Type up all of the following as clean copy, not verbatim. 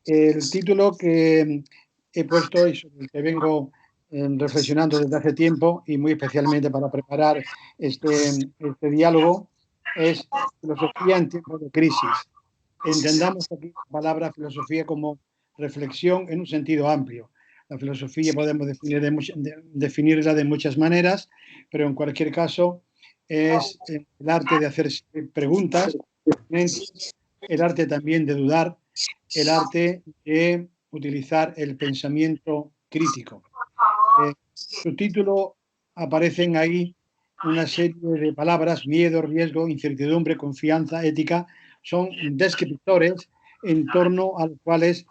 El título que he puesto y sobre el que vengo reflexionando desde hace tiempo y muy especialmente para preparar este diálogo es Filosofía en tiempos de crisis. Entendamos aquí la palabra filosofía como reflexión en un sentido amplio. La filosofía podemos definirla de muchas maneras, pero en cualquier caso es el arte de hacer preguntas, el arte también de dudar, el arte de utilizar el pensamiento crítico. En su título aparecen ahí una serie de palabras: miedo, riesgo, incertidumbre, confianza, ética. Son descriptores en torno a los cuales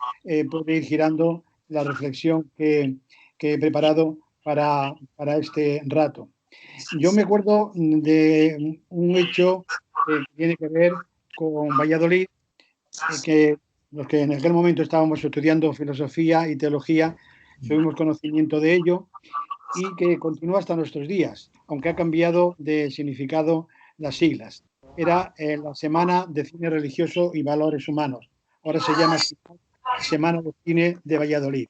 puede ir girando la reflexión que he preparado para este rato. Yo me acuerdo de un hecho que tiene que ver con Valladolid, que los que en aquel momento estábamos estudiando filosofía y teología tuvimos conocimiento de ello y que continúa hasta nuestros días, aunque ha cambiado de significado las siglas. Era la Semana de Cine Religioso y Valores Humanos. Ahora se llama Semana de Cine de Valladolid.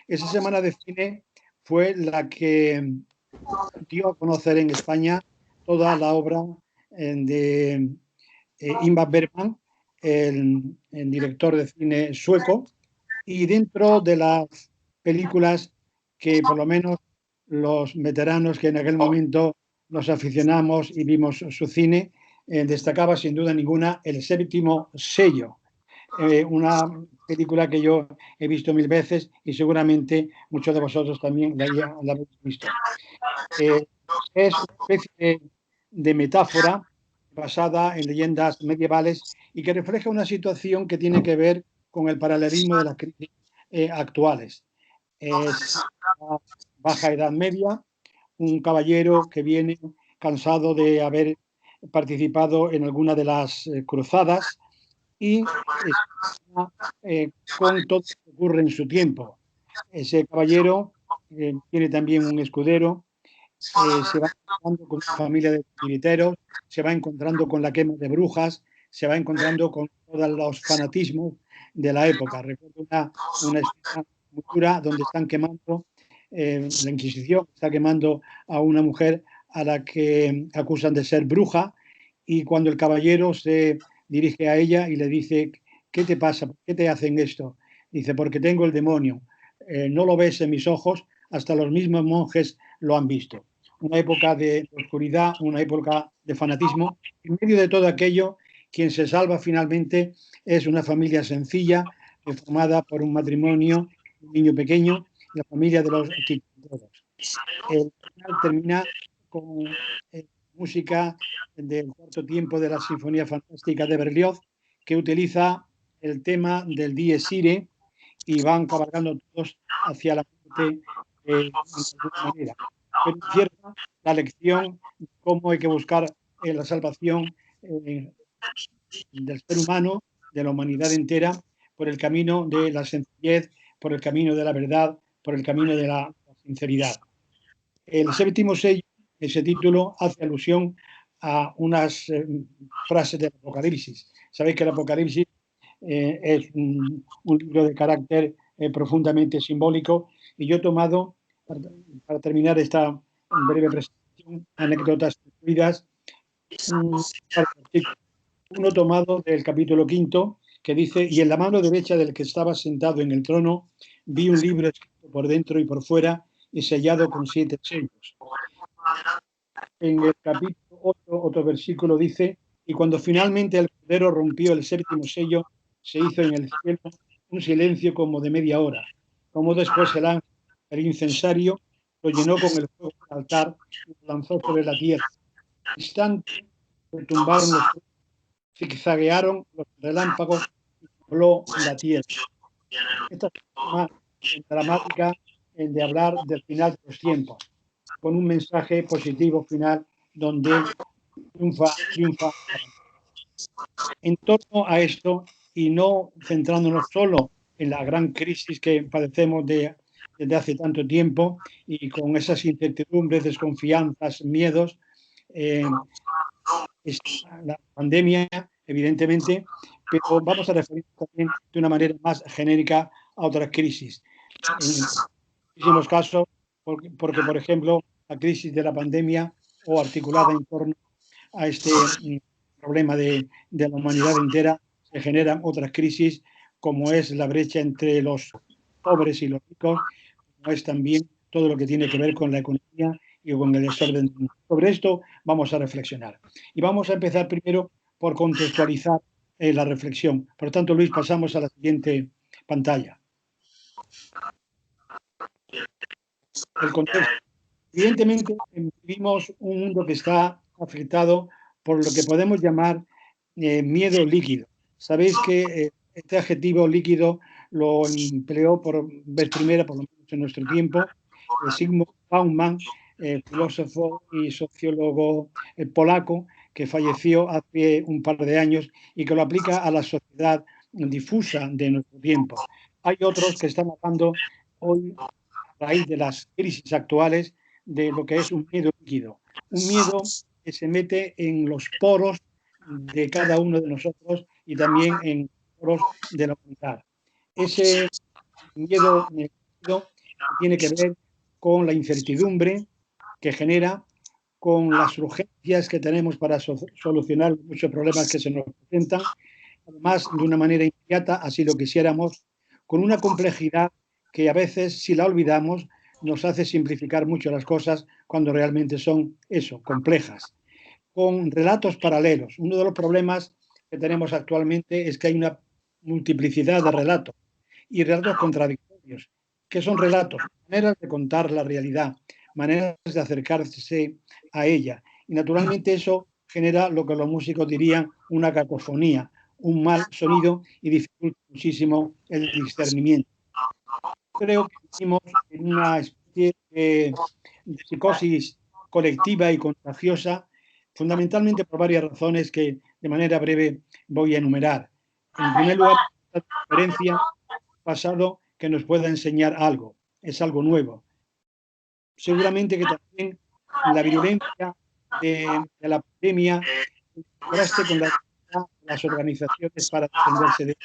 Esa Semana de Cine fue la que dio a conocer en España toda la obra de Ingmar Bergman, el director de cine sueco, y dentro de las películas que por lo menos los veteranos que en aquel momento nos aficionamos y vimos su cine, destacaba sin duda ninguna El séptimo sello, una película que yo he visto 1000 veces y seguramente muchos de vosotros también la habéis visto. Es una especie de metáfora basada en leyendas medievales y que refleja una situación que tiene que ver con el paralelismo de las crisis actuales. Es la baja edad media, un caballero que viene cansado de haber participado en alguna de las cruzadas y está con todo lo que ocurre en su tiempo. Ese caballero tiene también un escudero, se va encontrando con una familia de titiriteros, se va encontrando con la quema de brujas, se va encontrando con todos los fanatismos de la época. Recuerdo una escena muy dura donde están quemando, la Inquisición está quemando a una mujer a la que acusan de ser bruja, y cuando el caballero se dirige a ella y le dice: ¿qué te pasa? ¿Por qué te hacen esto? Dice: porque tengo el demonio. No lo ves en mis ojos, hasta los mismos monjes lo han visto. Una época de oscuridad, una época de fanatismo. En medio de todo aquello, quien se salva finalmente es una familia sencilla, formada por un matrimonio, un niño pequeño, la familia de los titiriteros. El final termina con música del cuarto tiempo de la Sinfonía Fantástica de Berlioz, que utiliza el tema del Dies Irae y van cabalgando todos hacia la muerte de alguna manera. Pero encierra la lección de cómo hay que buscar la salvación del ser humano, de la humanidad entera, por el camino de la sencillez, por el camino de la verdad, por el camino de la sinceridad. El séptimo sello, ese título, hace alusión a unas frases del Apocalipsis. Sabéis que el Apocalipsis es un libro de carácter profundamente simbólico, y yo he tomado, para terminar esta breve presentación, anécdotas incluidas, uno tomado del capítulo 5, que dice: y en la mano derecha del que estaba sentado en el trono vi un libro escrito por dentro y por fuera y sellado con 7 sellos. En el capítulo 8, otro versículo dice: y cuando finalmente el Cordero rompió el séptimo sello, se hizo en el cielo un silencio como de media hora. Como después el ángel, el incensario, lo llenó con el fuego del altar y lo lanzó sobre la tierra. Al instante retumbaron los zigzaguearon los relámpagos y tembló la tierra. Esta es la forma dramática de hablar del final de los tiempos, con un mensaje positivo final donde triunfa. En torno a esto, y no centrándonos solo en la gran crisis que padecemos desde hace tanto tiempo, y con esas incertidumbres, desconfianzas, miedos, la pandemia, evidentemente, pero vamos a referirnos también de una manera más genérica a otras crisis. En muchísimos casos, porque, por ejemplo, la crisis de la pandemia o articulada en torno a este problema de la humanidad entera, se generan otras crisis, como es la brecha entre los pobres y los ricos, como es también todo lo que tiene que ver con la economía y con el desorden. Sobre esto vamos a reflexionar. Y vamos a empezar primero por contextualizar la reflexión. Por tanto, Luis, pasamos a la siguiente pantalla. El contexto. Evidentemente, vivimos un mundo que está afectado por lo que podemos llamar miedo líquido. Sabéis que este adjetivo líquido lo empleó por vez primera, por lo menos en nuestro tiempo, Zygmunt Bauman, filósofo y sociólogo polaco, que falleció hace un par de años y que lo aplica a la sociedad difusa de nuestro tiempo. Hay otros que están hablando hoy, a raíz de las crisis actuales, de lo que es un miedo líquido. Un miedo que se mete en los poros de cada uno de nosotros y también en los poros de la humanidad. Ese miedo líquido tiene que ver con la incertidumbre que genera, con las urgencias que tenemos para solucionar muchos problemas que se nos presentan, además de una manera inmediata, así lo quisiéramos, con una complejidad que a veces, si la olvidamos, nos hace simplificar mucho las cosas cuando realmente son eso, complejas. Con relatos paralelos. Uno de los problemas que tenemos actualmente es que hay una multiplicidad de relatos y relatos contradictorios. ¿Qué son relatos? Maneras de contar la realidad, maneras de acercarse a ella. Y naturalmente eso genera lo que los músicos dirían una cacofonía, un mal sonido y dificulta muchísimo el discernimiento. Creo que vivimos en una especie de psicosis colectiva y contagiosa, fundamentalmente por varias razones que de manera breve voy a enumerar. En primer lugar, la diferencia pasado que nos pueda enseñar algo, es algo nuevo. Seguramente que también la virulencia de la pandemia, en contraste con las organizaciones para defenderse de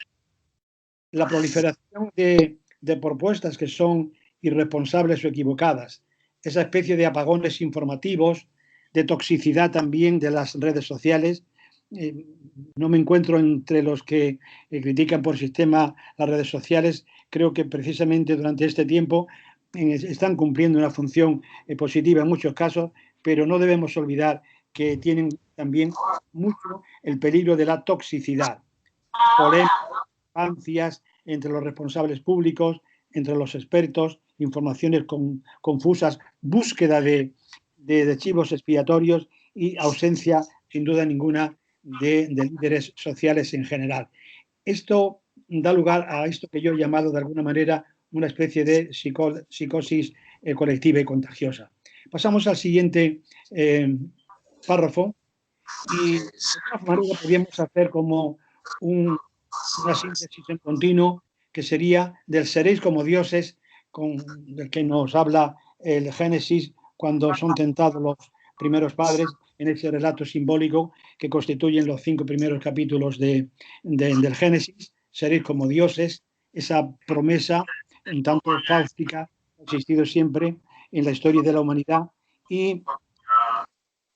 la proliferación de propuestas que son irresponsables o equivocadas, esa especie de apagones informativos, de toxicidad también de las redes sociales. No me encuentro entre los que critican por sistema las redes sociales. Creo que precisamente durante este tiempo están cumpliendo una función positiva en muchos casos, pero no debemos olvidar que tienen también mucho el peligro de la toxicidad, polémicas entre los responsables públicos, entre los expertos, informaciones confusas, búsqueda de chivos expiatorios y ausencia, sin duda ninguna, de líderes sociales en general. Esto da lugar a esto que yo he llamado de alguna manera una especie de psicosis colectiva y contagiosa. Pasamos al siguiente párrafo y de todas maneras podríamos hacer como una síntesis en continuo que sería del seréis como dioses, del que nos habla el Génesis cuando son tentados los primeros padres en ese relato simbólico que constituyen los 5 primeros capítulos del Génesis. Seréis como dioses, esa promesa un tanto fáustica ha existido siempre en la historia de la humanidad y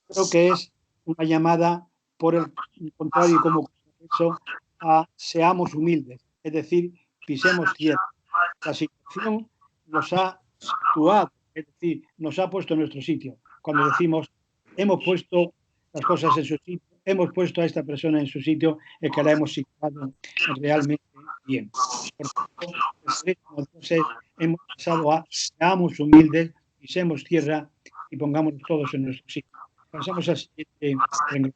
creo que es una llamada, por el contrario, como eso, a seamos humildes, es decir, pisemos tierra. La situación nos ha situado, es decir, nos ha puesto en nuestro sitio. Cuando decimos, hemos puesto las cosas en su sitio, hemos puesto a esta persona en su sitio, es que la hemos situado realmente bien. Por tanto, entonces, hemos pasado a seamos humildes, pisemos tierra y pongámonos todos en nuestro sitio. Pasamos al siguiente renglón.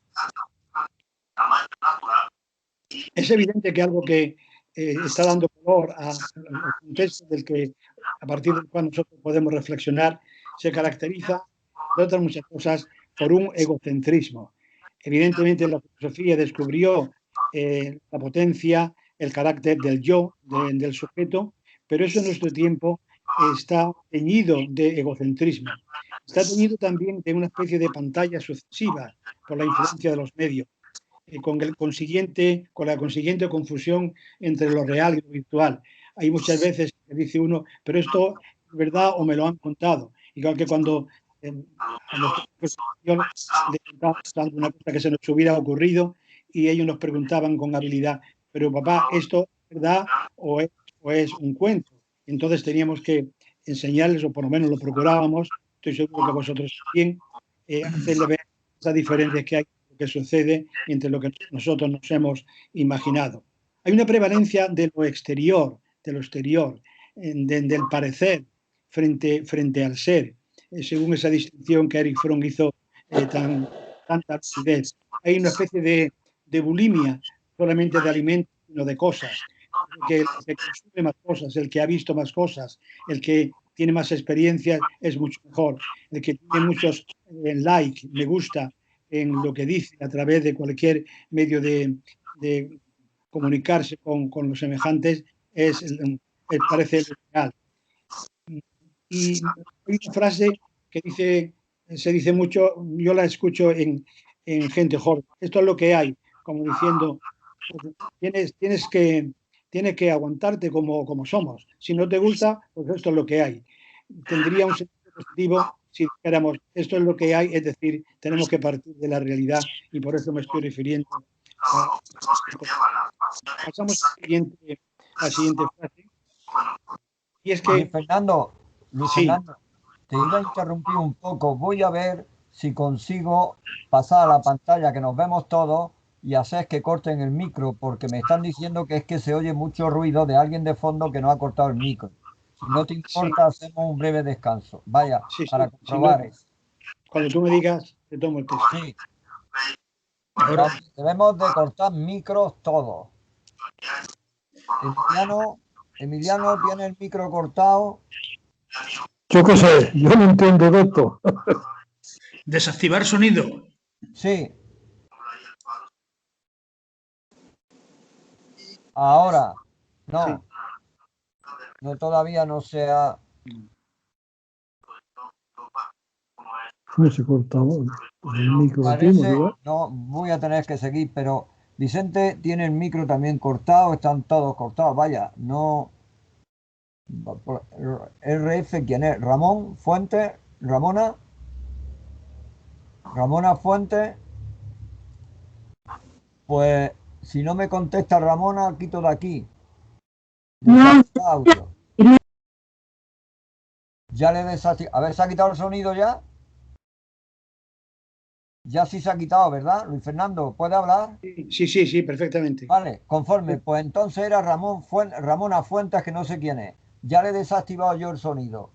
Es evidente que algo que está dando color al contexto del que, a partir del cual nosotros podemos reflexionar, se caracteriza, de otras muchas cosas, por un egocentrismo. Evidentemente, la filosofía descubrió la potencia, el carácter del yo, del sujeto, pero eso en nuestro tiempo está teñido de egocentrismo. Está teñido también de una especie de pantalla sucesiva por la influencia de los medios. con la consiguiente confusión entre lo real y lo virtual. Hay muchas veces que dice uno, pero esto es verdad o me lo han contado. Igual que cuando a nuestros le contábamos una cosa que se nos hubiera ocurrido y ellos nos preguntaban con habilidad, pero papá, ¿esto es verdad o es un cuento? Entonces teníamos que enseñarles, o por lo menos lo procurábamos, estoy seguro que vosotros también, hacerle ver esas diferencias que hay, que sucede entre lo que nosotros nos hemos imaginado. Hay una prevalencia de lo exterior, del parecer frente al ser, según esa distinción que Eric Fromm hizo tanta lucidez. Hay una especie de bulimia, solamente de alimentos, sino de cosas. El que consume más cosas, el que ha visto más cosas, el que tiene más experiencias es mucho mejor. El que tiene muchos like, me gusta en lo que dice a través de cualquier medio de comunicarse con los semejantes parece real. Y hay una frase que se dice mucho, yo la escucho en gente joven, esto es lo que hay, como diciendo, tienes que aguantarte como somos. Si no te gusta, pues esto es lo que hay. Tendría un sentido positivo si dijéramos, esto es lo que hay, es decir, tenemos que partir de la realidad y por eso me estoy refiriendo a... Pasamos a la siguiente frase. Y es que... Luis Fernando, te iba a interrumpir un poco. Voy a ver si consigo pasar a la pantalla que nos vemos todos y hacer que corten el micro, porque me están diciendo que es que se oye mucho ruido de alguien de fondo que no ha cortado el micro. Si no te importa, hacemos un breve descanso. Vaya, para comprobar eso. Cuando tú me digas, te tomo el texto. Sí. Debemos de cortar micros todos. Emiliano tiene el micro cortado. Yo qué sé, yo no entiendo de esto. Desactivar sonido. Sí. Ahora, no. Sí. No, todavía no se ha... No se cortaba el micro. Parece, no, voy a tener que seguir, pero Vicente tiene el micro también cortado, están todos cortados, vaya, no... RF, ¿quién es? Ramón Fuentes, Ramona Fuentes. Pues si no me contesta Ramona, quito de aquí. Audio. Ya le desactivo. A ver, ¿se ha quitado el sonido ya? Ya sí se ha quitado, ¿verdad? Luis Fernando, ¿puede hablar? Sí, perfectamente. Vale, conforme. Pues entonces era Ramona Fuentes, que no sé quién es. Ya le he desactivado yo el sonido.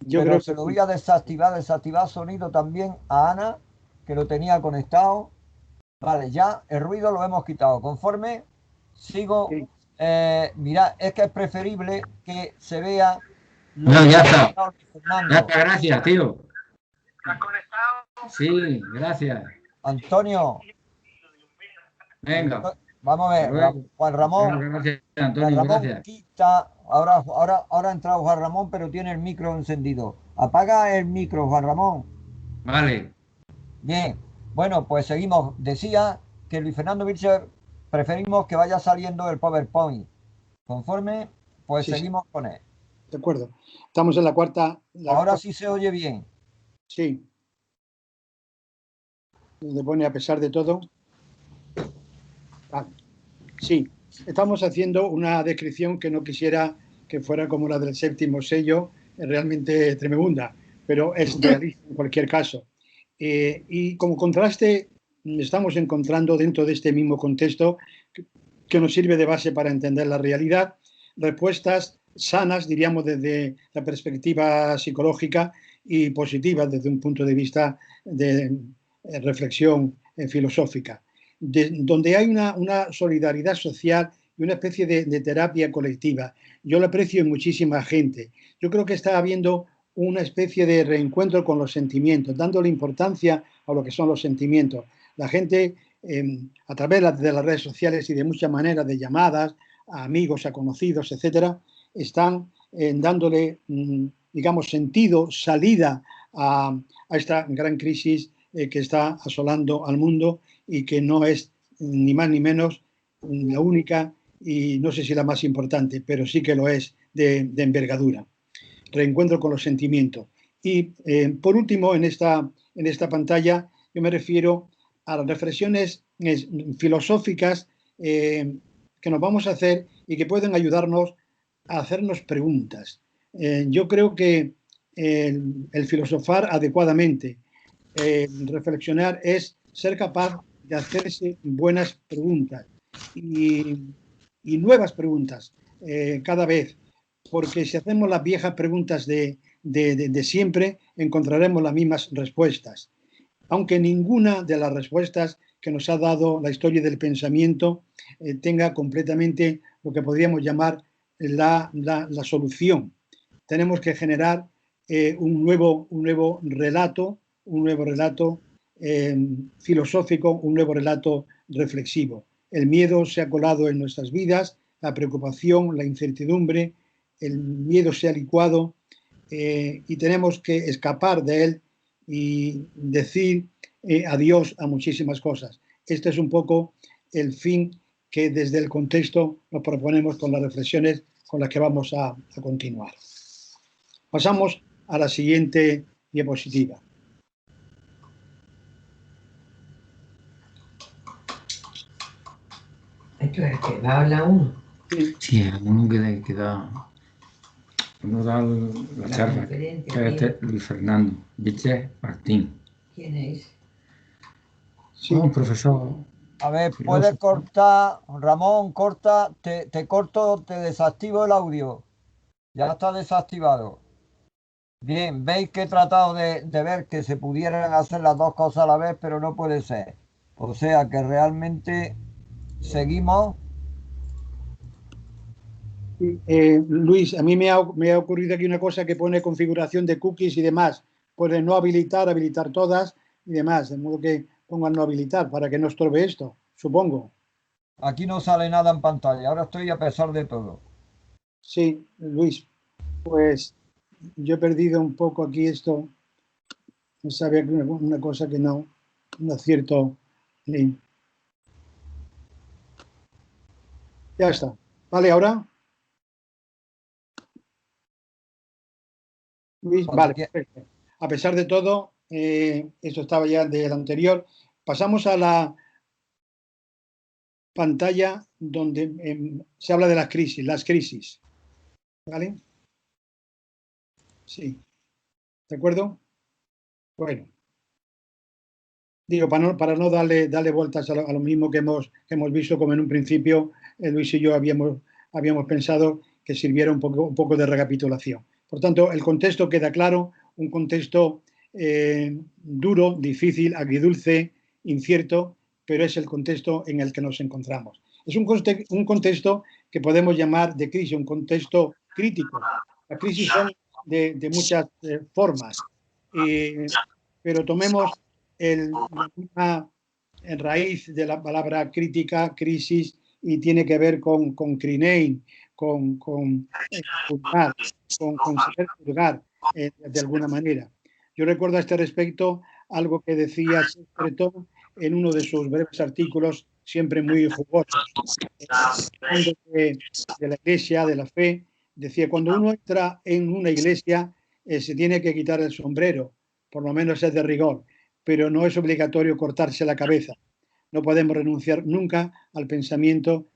Pero se lo voy a desactivar sonido también a Ana, que lo tenía conectado. Vale, ya el ruido lo hemos quitado. Conforme sigo, mirad, es que es preferible que se vea... No, ya está. Ya está, gracias, tío. ¿Estás conectado? Sí, gracias. Antonio. Venga. Vamos a ver, Juan Ramón. Gracias, Antonio, Juan Ramón gracias. Quita, ahora ha entrado Juan Ramón, pero tiene el micro encendido. Apaga el micro, Juan Ramón. Vale. Bien, bueno, pues seguimos. Decía que Luis Fernando Vilcher preferimos que vaya saliendo el PowerPoint. Conforme, pues seguimos con él. De acuerdo. Estamos en la cuarta. Ahora sí se oye bien. Sí. Se pone a pesar de todo. Sí, estamos haciendo una descripción que no quisiera que fuera como la del séptimo sello, realmente tremenda, pero es realista en cualquier caso. Y como contraste, estamos encontrando dentro de este mismo contexto que nos sirve de base para entender la realidad, respuestas sanas, diríamos, desde la perspectiva psicológica y positivas desde un punto de vista de reflexión filosófica. Donde hay una solidaridad social y una especie de terapia colectiva. Yo lo aprecio en muchísima gente. Yo creo que está habiendo una especie de reencuentro con los sentimientos, dándole importancia a lo que son los sentimientos. La gente, a través de las redes sociales y de muchas maneras de llamadas, a amigos, a conocidos, etcétera, están dándole, digamos, sentido, salida a esta gran crisis que está asolando al mundo y que no es ni más ni menos la única y no sé si la más importante, pero sí que lo es de envergadura. Reencuentro con los sentimientos. Y por último, en esta pantalla, yo me refiero a las reflexiones filosóficas que nos vamos a hacer y que pueden ayudarnos a hacernos preguntas. Yo creo que el filosofar adecuadamente, reflexionar, es ser capaz de hacerse buenas preguntas y nuevas preguntas cada vez, porque si hacemos las viejas preguntas de siempre, encontraremos las mismas respuestas, aunque ninguna de las respuestas que nos ha dado la historia del pensamiento tenga completamente lo que podríamos llamar la solución. Tenemos que generar un nuevo relato filosófico, un nuevo relato reflexivo. El miedo se ha colado en nuestras vidas, la preocupación, la incertidumbre, el miedo se ha licuado y tenemos que escapar de él y decir adiós a muchísimas cosas. Este es un poco el fin que desde el contexto nos proponemos con las reflexiones con las que vamos a continuar. Pasamos a la siguiente diapositiva. Esto es que va a hablar uno. Sí, uno que da la charla, que es Luis Fernando Vilches Martín. ¿Quién es? Sí, un profesor. A ver, puedes cortar, Ramón, corta, te corto, te desactivo el audio. Ya está desactivado. Bien, veis que he tratado de ver que se pudieran hacer las dos cosas a la vez, pero no puede ser. O sea que realmente seguimos. Luis, a mí me ha ocurrido aquí una cosa que pone configuración de cookies y demás. Puede no habilitar todas y demás, de modo que pongan no habilitar para que no estorbe esto, supongo. Aquí no sale nada en pantalla, ahora estoy a pesar de todo. Sí, Luis, pues yo he perdido un poco aquí esto. No sabía que una cosa que no acierto. Ya está. Vale, ahora. Luis, vale, perfecto. A pesar de todo, esto estaba ya del anterior. Pasamos a la pantalla donde se habla de las crisis. ¿Vale? Sí. ¿De acuerdo? Bueno. Digo, para no darle vueltas a lo mismo que hemos visto, como en un principio Luis y yo habíamos pensado que sirviera un poco de recapitulación. Por tanto, el contexto queda claro, un contexto duro, difícil, agridulce, incierto, pero es el contexto en el que nos encontramos. Es un contexto que podemos llamar de crisis, un contexto crítico. Las crisis son de muchas formas, pero tomemos la misma raíz de la palabra crítica, crisis, y tiene que ver con Crinein, con saber juzgar de alguna manera. Yo recuerdo a este respecto algo que decía Breton en uno de sus breves artículos, siempre muy jugosos, de la iglesia, de la fe. Decía, cuando uno entra en una iglesia se tiene que quitar el sombrero, por lo menos es de rigor, pero no es obligatorio cortarse la cabeza. No podemos renunciar nunca al pensamiento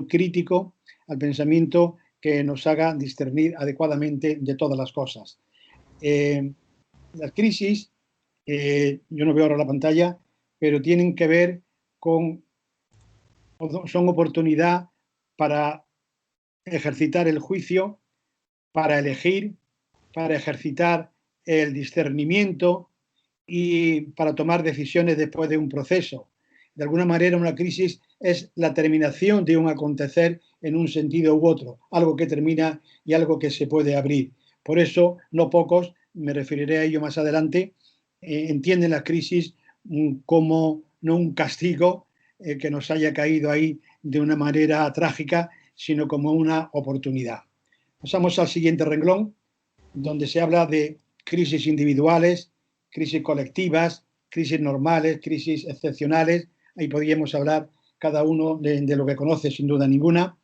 crítico, al pensamiento que nos haga discernir adecuadamente de todas las cosas. Las crisis, yo no veo ahora la pantalla, pero tienen que ver son oportunidad para ejercitar el juicio, para elegir, para ejercitar el discernimiento y para tomar decisiones después de un proceso. De alguna manera, una crisis es la terminación de un acontecer en un sentido u otro, algo que termina y algo que se puede abrir. Por eso, no pocos, me referiré a ello más adelante, entienden la crisis como no un castigo que nos haya caído ahí de una manera trágica, sino como una oportunidad. Pasamos al siguiente renglón, donde se habla de crisis individuales, crisis colectivas, crisis normales, crisis excepcionales. ahí podríamos hablar cada uno de lo que conoce, sin duda ninguna,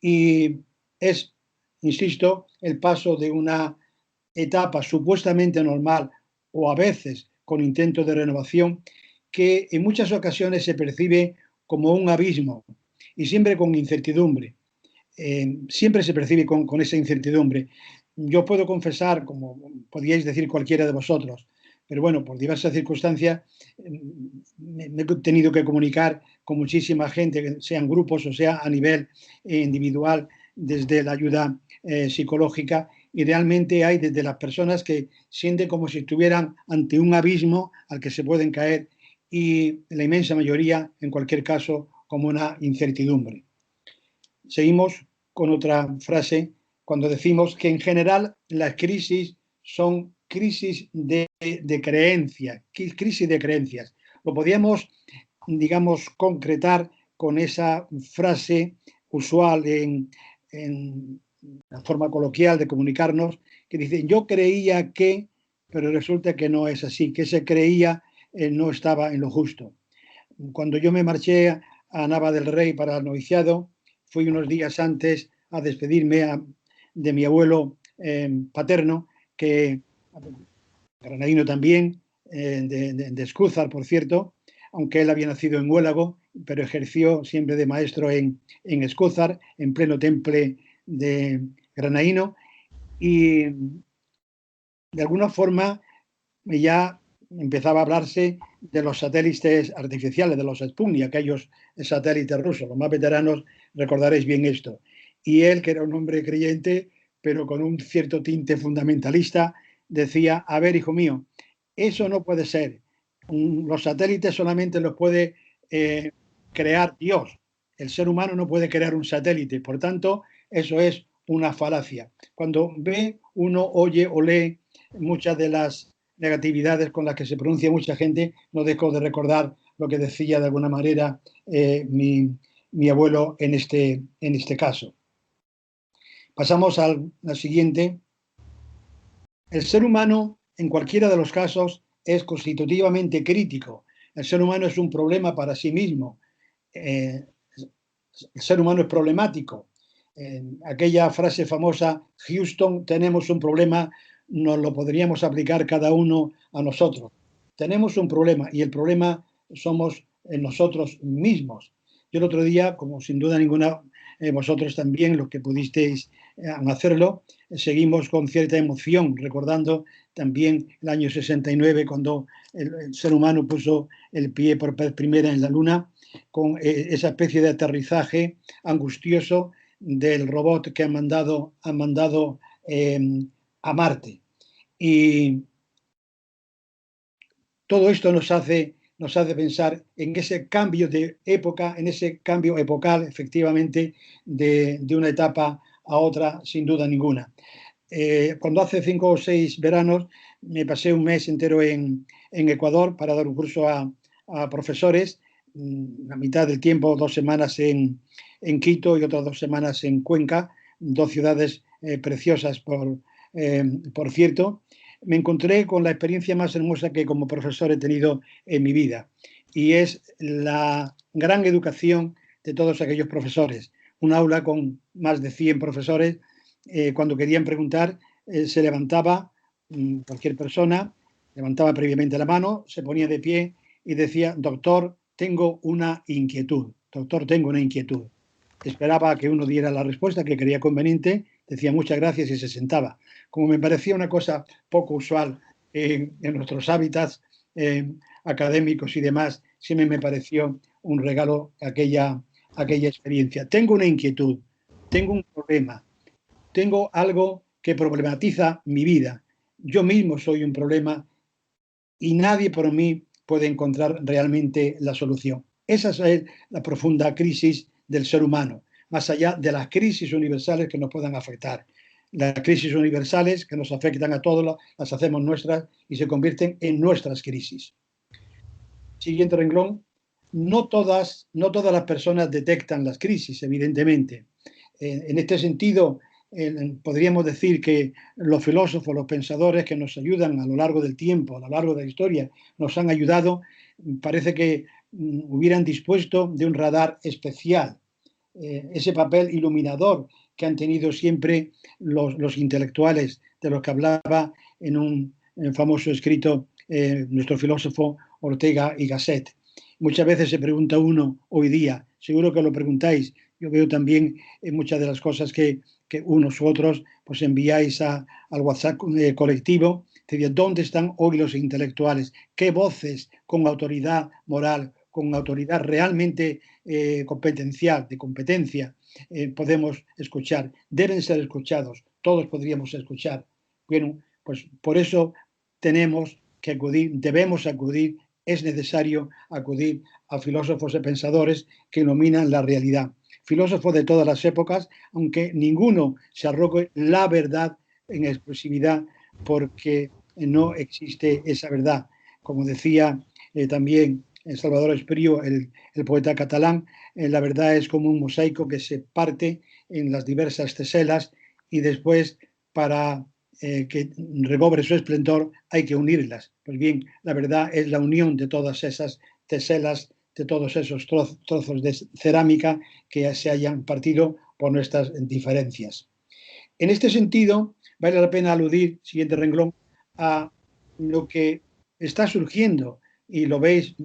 y es, insisto, el paso de una etapa supuestamente normal o a veces con intentos de renovación que en muchas ocasiones se percibe como un abismo y siempre con incertidumbre. Siempre se percibe con esa incertidumbre. Yo puedo confesar, como podríais decir cualquiera de vosotros, pero bueno, por diversas circunstancias me he tenido que comunicar con muchísima gente, sean grupos o sea a nivel individual, desde la ayuda psicológica, y realmente hay desde las personas que sienten como si estuvieran ante un abismo al que se pueden caer, y la inmensa mayoría, en cualquier caso, como una incertidumbre. Seguimos con otra frase cuando decimos que en general las crisis son crisis de creencias, crisis de creencias. Lo podíamos, digamos, concretar con esa frase usual en la forma coloquial de comunicarnos, que dice: yo creía que, pero resulta que no es así, que se creía no estaba en lo justo. Cuando yo me marché a Nava del Rey para el noviciado, fui unos días antes a despedirme de mi abuelo paterno, que granadino también, de Escúzar, por cierto, aunque él había nacido en Huélago, pero ejerció siempre de maestro en Escúzar, en pleno temple de granadino, y de alguna forma ya empezaba a hablarse de los satélites artificiales, de los Sputnik, aquellos satélites rusos. Los más veteranos recordaréis bien esto. Y él, que era un hombre creyente, pero con un cierto tinte fundamentalista, decía: a ver, hijo mío, eso no puede ser. Los satélites solamente los puede crear Dios. El ser humano no puede crear un satélite. Por tanto, eso es una falacia. Cuando ve, uno oye o lee muchas de las negatividades con las que se pronuncia mucha gente, no dejo de recordar lo que decía de alguna manera mi abuelo en este caso. Pasamos al siguiente. El ser humano, en cualquiera de los casos, es constitutivamente crítico. El ser humano es un problema para sí mismo. El ser humano es problemático. Aquella frase famosa: Houston, tenemos un problema, nos lo podríamos aplicar cada uno a nosotros. Tenemos un problema, y el problema somos nosotros mismos. Yo el otro día, como sin duda ninguna vosotros también, los que pudisteis hacerlo, seguimos con cierta emoción, recordando también el año 69, cuando el ser humano puso el pie por vez primera en la Luna, con esa especie de aterrizaje angustioso del robot que han mandado a Marte. Y todo esto nos hace pensar en ese cambio de época, en ese cambio epocal, efectivamente, de una etapa a otra, sin duda ninguna. Cuando hace 5 o 6 veranos me pasé un mes entero en Ecuador para dar un curso a profesores, la mitad del tiempo, 2 semanas en Quito y otras 2 semanas en Cuenca, 2 ciudades preciosas, por cierto. Me encontré con la experiencia más hermosa que como profesor he tenido en mi vida, y es la gran educación de todos aquellos profesores. Un aula con más de 100 profesores, cuando querían preguntar, se levantaba cualquier persona, levantaba previamente la mano, se ponía de pie y decía: doctor, tengo una inquietud. Doctor, tengo una inquietud. Esperaba a que uno diera la respuesta que creía conveniente, decía muchas gracias y se sentaba. Como me parecía una cosa poco usual en nuestros hábitats académicos y demás, siempre me pareció un regalo aquella experiencia. Tengo una inquietud, tengo un problema, tengo algo que problematiza mi vida. Yo mismo soy un problema y nadie por mí puede encontrar realmente la solución. Esa es la profunda crisis del ser humano, más allá de las crisis universales que nos puedan afectar. Las crisis universales que nos afectan a todos las hacemos nuestras y se convierten en nuestras crisis. Siguiente renglón. No todas las personas detectan las crisis, evidentemente. En este sentido, podríamos decir que los filósofos, los pensadores que nos ayudan a lo largo del tiempo, a lo largo de la historia, nos han ayudado. Parece que hubieran dispuesto de un radar especial, ese papel iluminador que han tenido siempre los intelectuales de los que hablaba en un famoso escrito nuestro filósofo Ortega y Gasset. Muchas veces se pregunta uno hoy día, seguro que lo preguntáis, yo veo también muchas de las cosas que unos u otros pues enviáis al WhatsApp colectivo, ¿dónde están hoy los intelectuales? ¿Qué voces con autoridad moral, con autoridad realmente competencial, de competencia, podemos escuchar? Deben ser escuchados, todos podríamos escuchar. Bueno, pues por eso tenemos que acudir, debemos acudir, es necesario acudir a filósofos y pensadores que iluminan la realidad. Filósofos de todas las épocas, aunque ninguno se arrogue la verdad en exclusividad, porque no existe esa verdad. Como decía también Salvador Espriu, el poeta catalán, la verdad es como un mosaico que se parte en las diversas teselas y después para que recobre su esplendor hay que unirlas. Pues bien, la verdad es la unión de todas esas teselas, de todos esos trozos de cerámica que se hayan partido por nuestras diferencias. En este sentido, vale la pena aludir, siguiente renglón, a lo que está surgiendo, y lo veis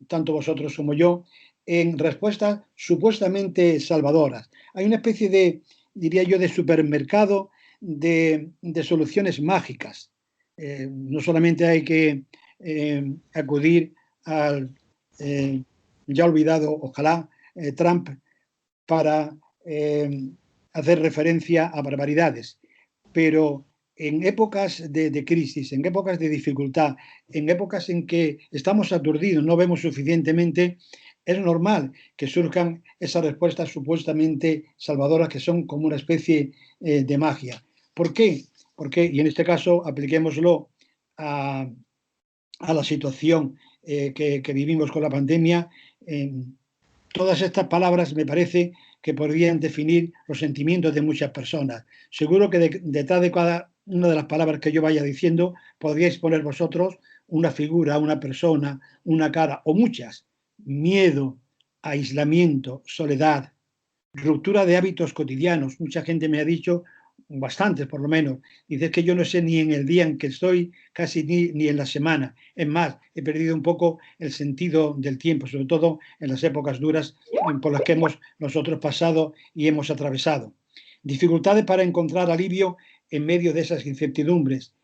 tanto vosotros como yo, en respuestas supuestamente salvadoras. Hay una especie de, diría yo, de supermercado de soluciones mágicas. No solamente hay que acudir al ya olvidado, ojalá, Trump para hacer referencia a barbaridades, pero en épocas de crisis, en épocas de dificultad, en épocas en que estamos aturdidos, no vemos suficientemente, es normal que surjan esas respuestas supuestamente salvadoras que son como una especie de magia. ¿Por qué? Porque, y en este caso apliquémoslo a la situación que vivimos con la pandemia, todas estas palabras me parece que podrían definir los sentimientos de muchas personas. Seguro que detrás de cada una de las palabras que yo vaya diciendo podríais poner vosotros una figura, una persona, una cara o muchas. Miedo, aislamiento, soledad, ruptura de hábitos cotidianos. Mucha gente me ha dicho, bastantes por lo menos, dice que yo no sé ni en el día en que estoy, casi ni en la semana. Es más, he perdido un poco el sentido del tiempo, sobre todo en las épocas duras por las que hemos nosotros pasado y hemos atravesado. Dificultades para encontrar alivio en medio de esas incertidumbres,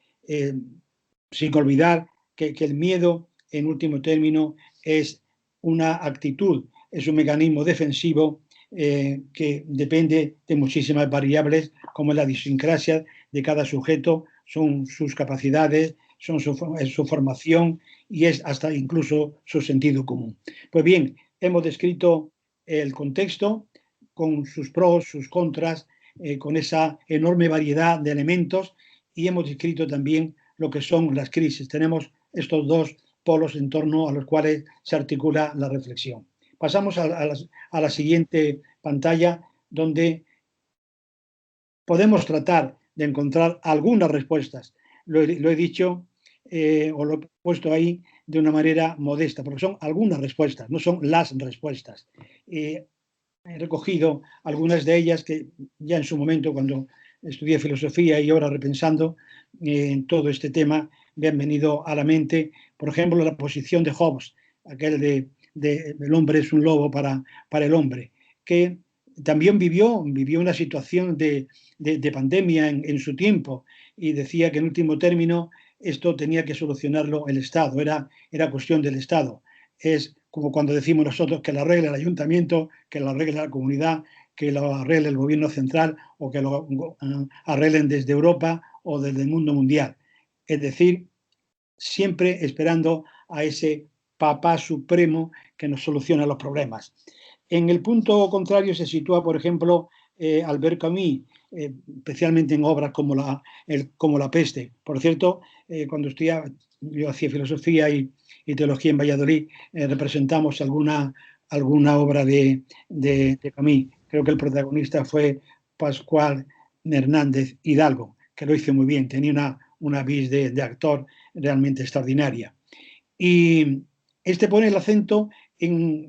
sin olvidar que el miedo, en último término, es una actitud, es un mecanismo defensivo que depende de muchísimas variables, como la idiosincrasia de cada sujeto, son sus capacidades, son su formación y es hasta incluso su sentido común. Pues bien, hemos descrito el contexto con sus pros, sus contras, con esa enorme variedad de elementos, y hemos descrito también lo que son las crisis. Tenemos estos dos polos en torno a los cuales se articula la reflexión. Pasamos a la siguiente pantalla, donde podemos tratar de encontrar algunas respuestas. Lo he dicho o lo he puesto ahí de una manera modesta, porque son algunas respuestas, no son las respuestas. He recogido algunas de ellas que ya en su momento, cuando estudié filosofía y ahora repensando en todo este tema, me han venido a la mente, por ejemplo, la posición de Hobbes, aquel de el hombre es un lobo para el hombre, que también vivió una situación de pandemia en su tiempo y decía que en último término esto tenía que solucionarlo el Estado, era cuestión del Estado. Es como cuando decimos nosotros que lo arregle el ayuntamiento, que lo arregle la comunidad, que lo arregle el gobierno central o que lo arreglen desde Europa o desde el mundo mundial. Es decir, siempre esperando a ese papá supremo que nos soluciona los problemas. En el punto contrario se sitúa, por ejemplo, Albert Camus, especialmente en obras como La peste. Por cierto, cuando yo hacía filosofía y teología en Valladolid, representamos alguna obra de Camus. Creo que el protagonista fue Pascual Hernández Hidalgo, que lo hizo muy bien, tenía una vis de actor realmente extraordinaria. Y este pone el acento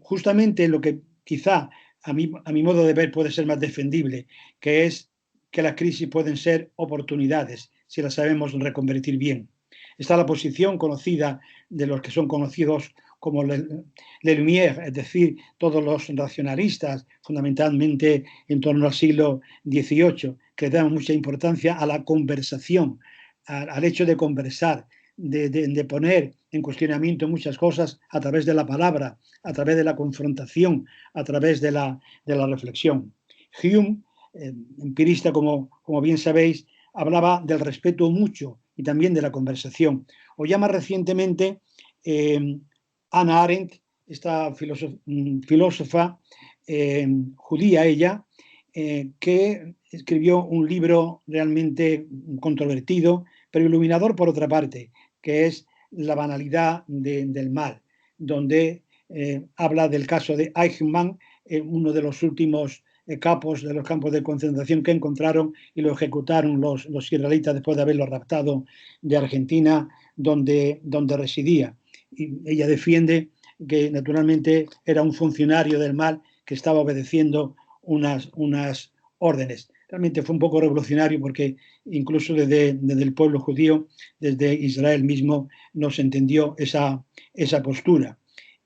justamente lo que quizá a mi modo de ver puede ser más defendible, que es que las crisis pueden ser oportunidades si las sabemos reconvertir bien. Está la posición conocida de los que son conocidos como Lumière, es decir, todos los racionalistas, fundamentalmente en torno al siglo XVIII, que dan mucha importancia a la conversación, al hecho de conversar, de poner en cuestionamiento muchas cosas a través de la palabra, a través de la confrontación, a través de la reflexión. Hume, empirista, como bien sabéis, hablaba del respeto mutuo y también de la conversación. O ya más recientemente, Hannah Arendt, esta filósofa judía ella, que escribió un libro realmente controvertido, pero iluminador por otra parte, que es La banalidad del mal, donde habla del caso de Eichmann, uno de los últimos capos de los campos de concentración que encontraron y lo ejecutaron los israelitas después de haberlo raptado de Argentina, donde residía. Y ella defiende que naturalmente era un funcionario del mal que estaba obedeciendo unas órdenes. Realmente fue un poco revolucionario porque incluso desde el pueblo judío, desde Israel mismo, no se entendió esa postura.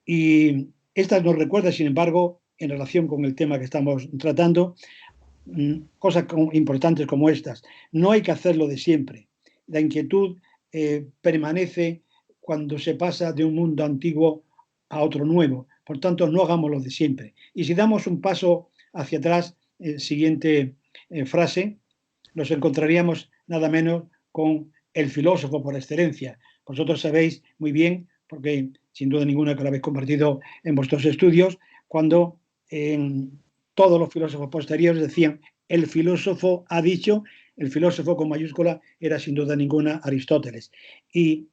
Y esta nos recuerda, sin embargo, en relación con el tema que estamos tratando, cosas importantes como estas. No hay que hacerlo de siempre. La inquietud permanece cuando se pasa de un mundo antiguo a otro nuevo. Por tanto, no hagamos lo de siempre. Y si damos un paso hacia atrás, siguiente frase, nos encontraríamos nada menos con el filósofo por excelencia. Vosotros sabéis muy bien, porque sin duda ninguna que lo habéis compartido en vuestros estudios, cuando todos los filósofos posteriores decían el filósofo ha dicho, el filósofo con mayúscula era sin duda ninguna Aristóteles. Y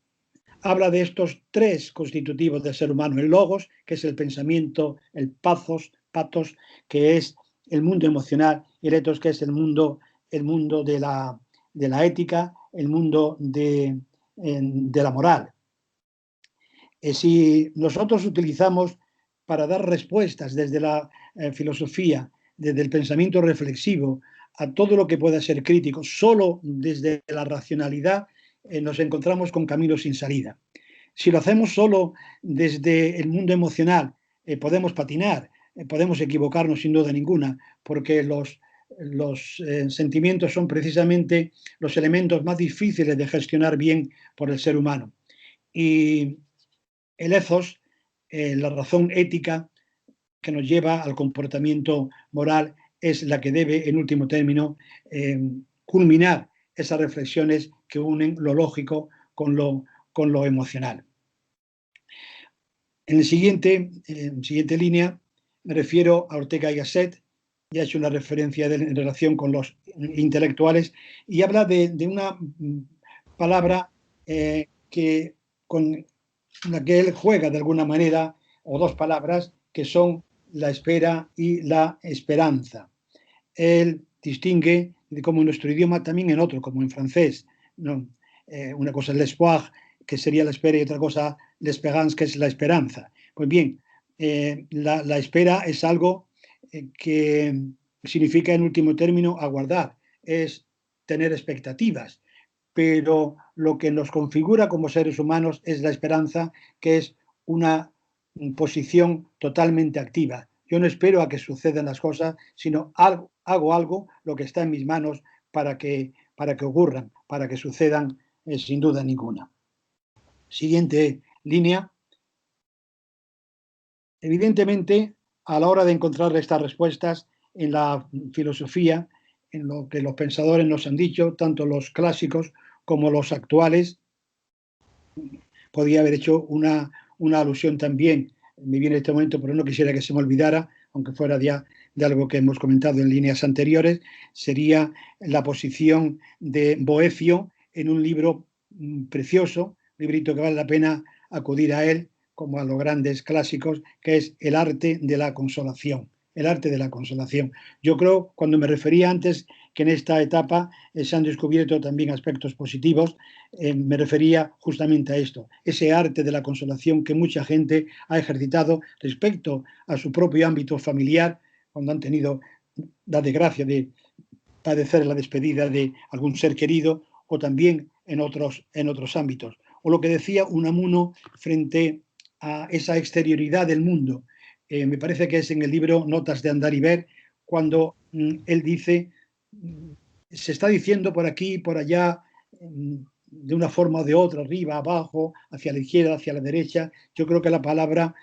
habla de estos tres constitutivos del ser humano: el logos, que es el pensamiento; el patos, que es el mundo emocional; y el ethos, que es el mundo de la ética, el mundo de la moral. Si nosotros utilizamos para dar respuestas desde la filosofía, desde el pensamiento reflexivo, a todo lo que pueda ser crítico, solo desde la racionalidad, nos encontramos con caminos sin salida. Si lo hacemos solo desde el mundo emocional, podemos patinar, podemos equivocarnos sin duda ninguna, porque los sentimientos son precisamente los elementos más difíciles de gestionar bien por el ser humano. Y el ethos, la razón ética que nos lleva al comportamiento moral, es la que debe, en último término, culminar esas reflexiones que unen lo lógico con lo emocional. En la siguiente línea me refiero a Ortega y Gasset. Ya he hecho una referencia en relación con los intelectuales, y habla de una palabra con la que él juega de alguna manera, o dos palabras, que son la espera y la esperanza. Él distingue como en nuestro idioma también en otro, como en francés, ¿no? Una cosa es l'espoir, que sería la espera, y otra cosa l'espérance, que es la esperanza. Pues bien, la espera es algo que significa en último término aguardar, es tener expectativas, pero lo que nos configura como seres humanos es la esperanza, que es una posición totalmente activa. Yo no espero a que sucedan las cosas, sino hago algo, lo que está en mis manos, para que ocurran, para que sucedan, sin duda ninguna. Siguiente línea. Evidentemente, a la hora de encontrar estas respuestas en la filosofía, en lo que los pensadores nos han dicho, tanto los clásicos como los actuales, podía haber hecho una alusión también, me viene en este momento, pero no quisiera que se me olvidara, aunque fuera ya de algo que hemos comentado en líneas anteriores, sería la posición de Boecio en un libro precioso, librito que vale la pena acudir a él, como a los grandes clásicos, que es El arte de la consolación. El arte de la consolación. Yo creo, cuando me refería antes que en esta etapa se han descubierto también aspectos positivos. Me refería justamente a esto, ese arte de la consolación que mucha gente ha ejercitado respecto a su propio ámbito familiar, cuando han tenido la desgracia de padecer la despedida de algún ser querido, o también en otros ámbitos. O lo que decía Unamuno frente a esa exterioridad del mundo. Me parece que es en el libro Notas de Andar y Ver, cuando él dice, se está diciendo por aquí, por allá, de una forma o de otra, arriba, abajo, hacia la izquierda, hacia la derecha. Yo creo que la palabra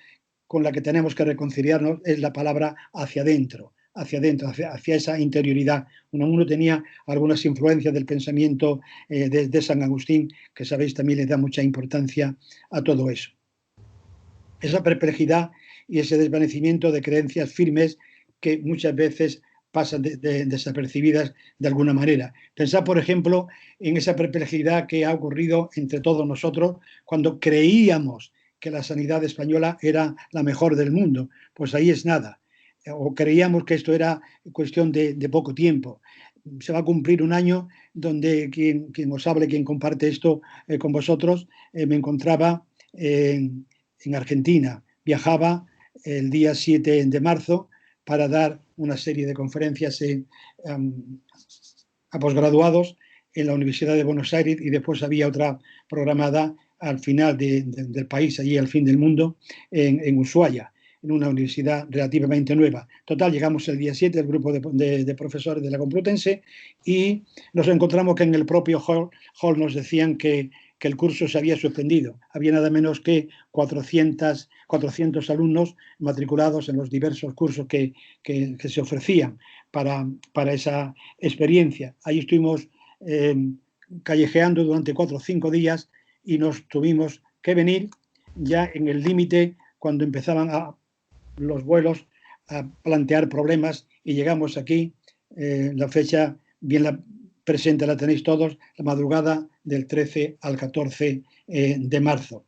con la que tenemos que reconciliarnos es la palabra hacia adentro, hacia esa interioridad. Uno tenía algunas influencias del pensamiento de San Agustín, que sabéis también le da mucha importancia a todo eso. Esa perplejidad y ese desvanecimiento de creencias firmes que muchas veces pasan desapercibidas de alguna manera. Pensad, por ejemplo, en esa perplejidad que ha ocurrido entre todos nosotros cuando creíamos que la sanidad española era la mejor del mundo. Pues ahí es nada. O creíamos que esto era cuestión de poco tiempo. Se va a cumplir un año donde quien os hable, quien comparte esto con vosotros, me encontraba en Argentina. Viajaba el día 7 de marzo para dar una serie de conferencias a posgraduados en la Universidad de Buenos Aires, y después había otra programada al final del país, allí al fin del mundo, en Ushuaia, en una universidad relativamente nueva. Total, llegamos el día 7, el grupo de profesores de la Complutense, y nos encontramos que en el propio hall nos decían que el curso se había suspendido. Había nada menos que 400 alumnos matriculados en los diversos cursos que se ofrecían para esa experiencia. Ahí estuvimos callejeando durante 4 o 5 días y nos tuvimos que venir ya en el límite cuando empezaban los vuelos a plantear problemas, y llegamos aquí, la fecha bien presente la tenéis todos, la madrugada del 13 al 14 de marzo.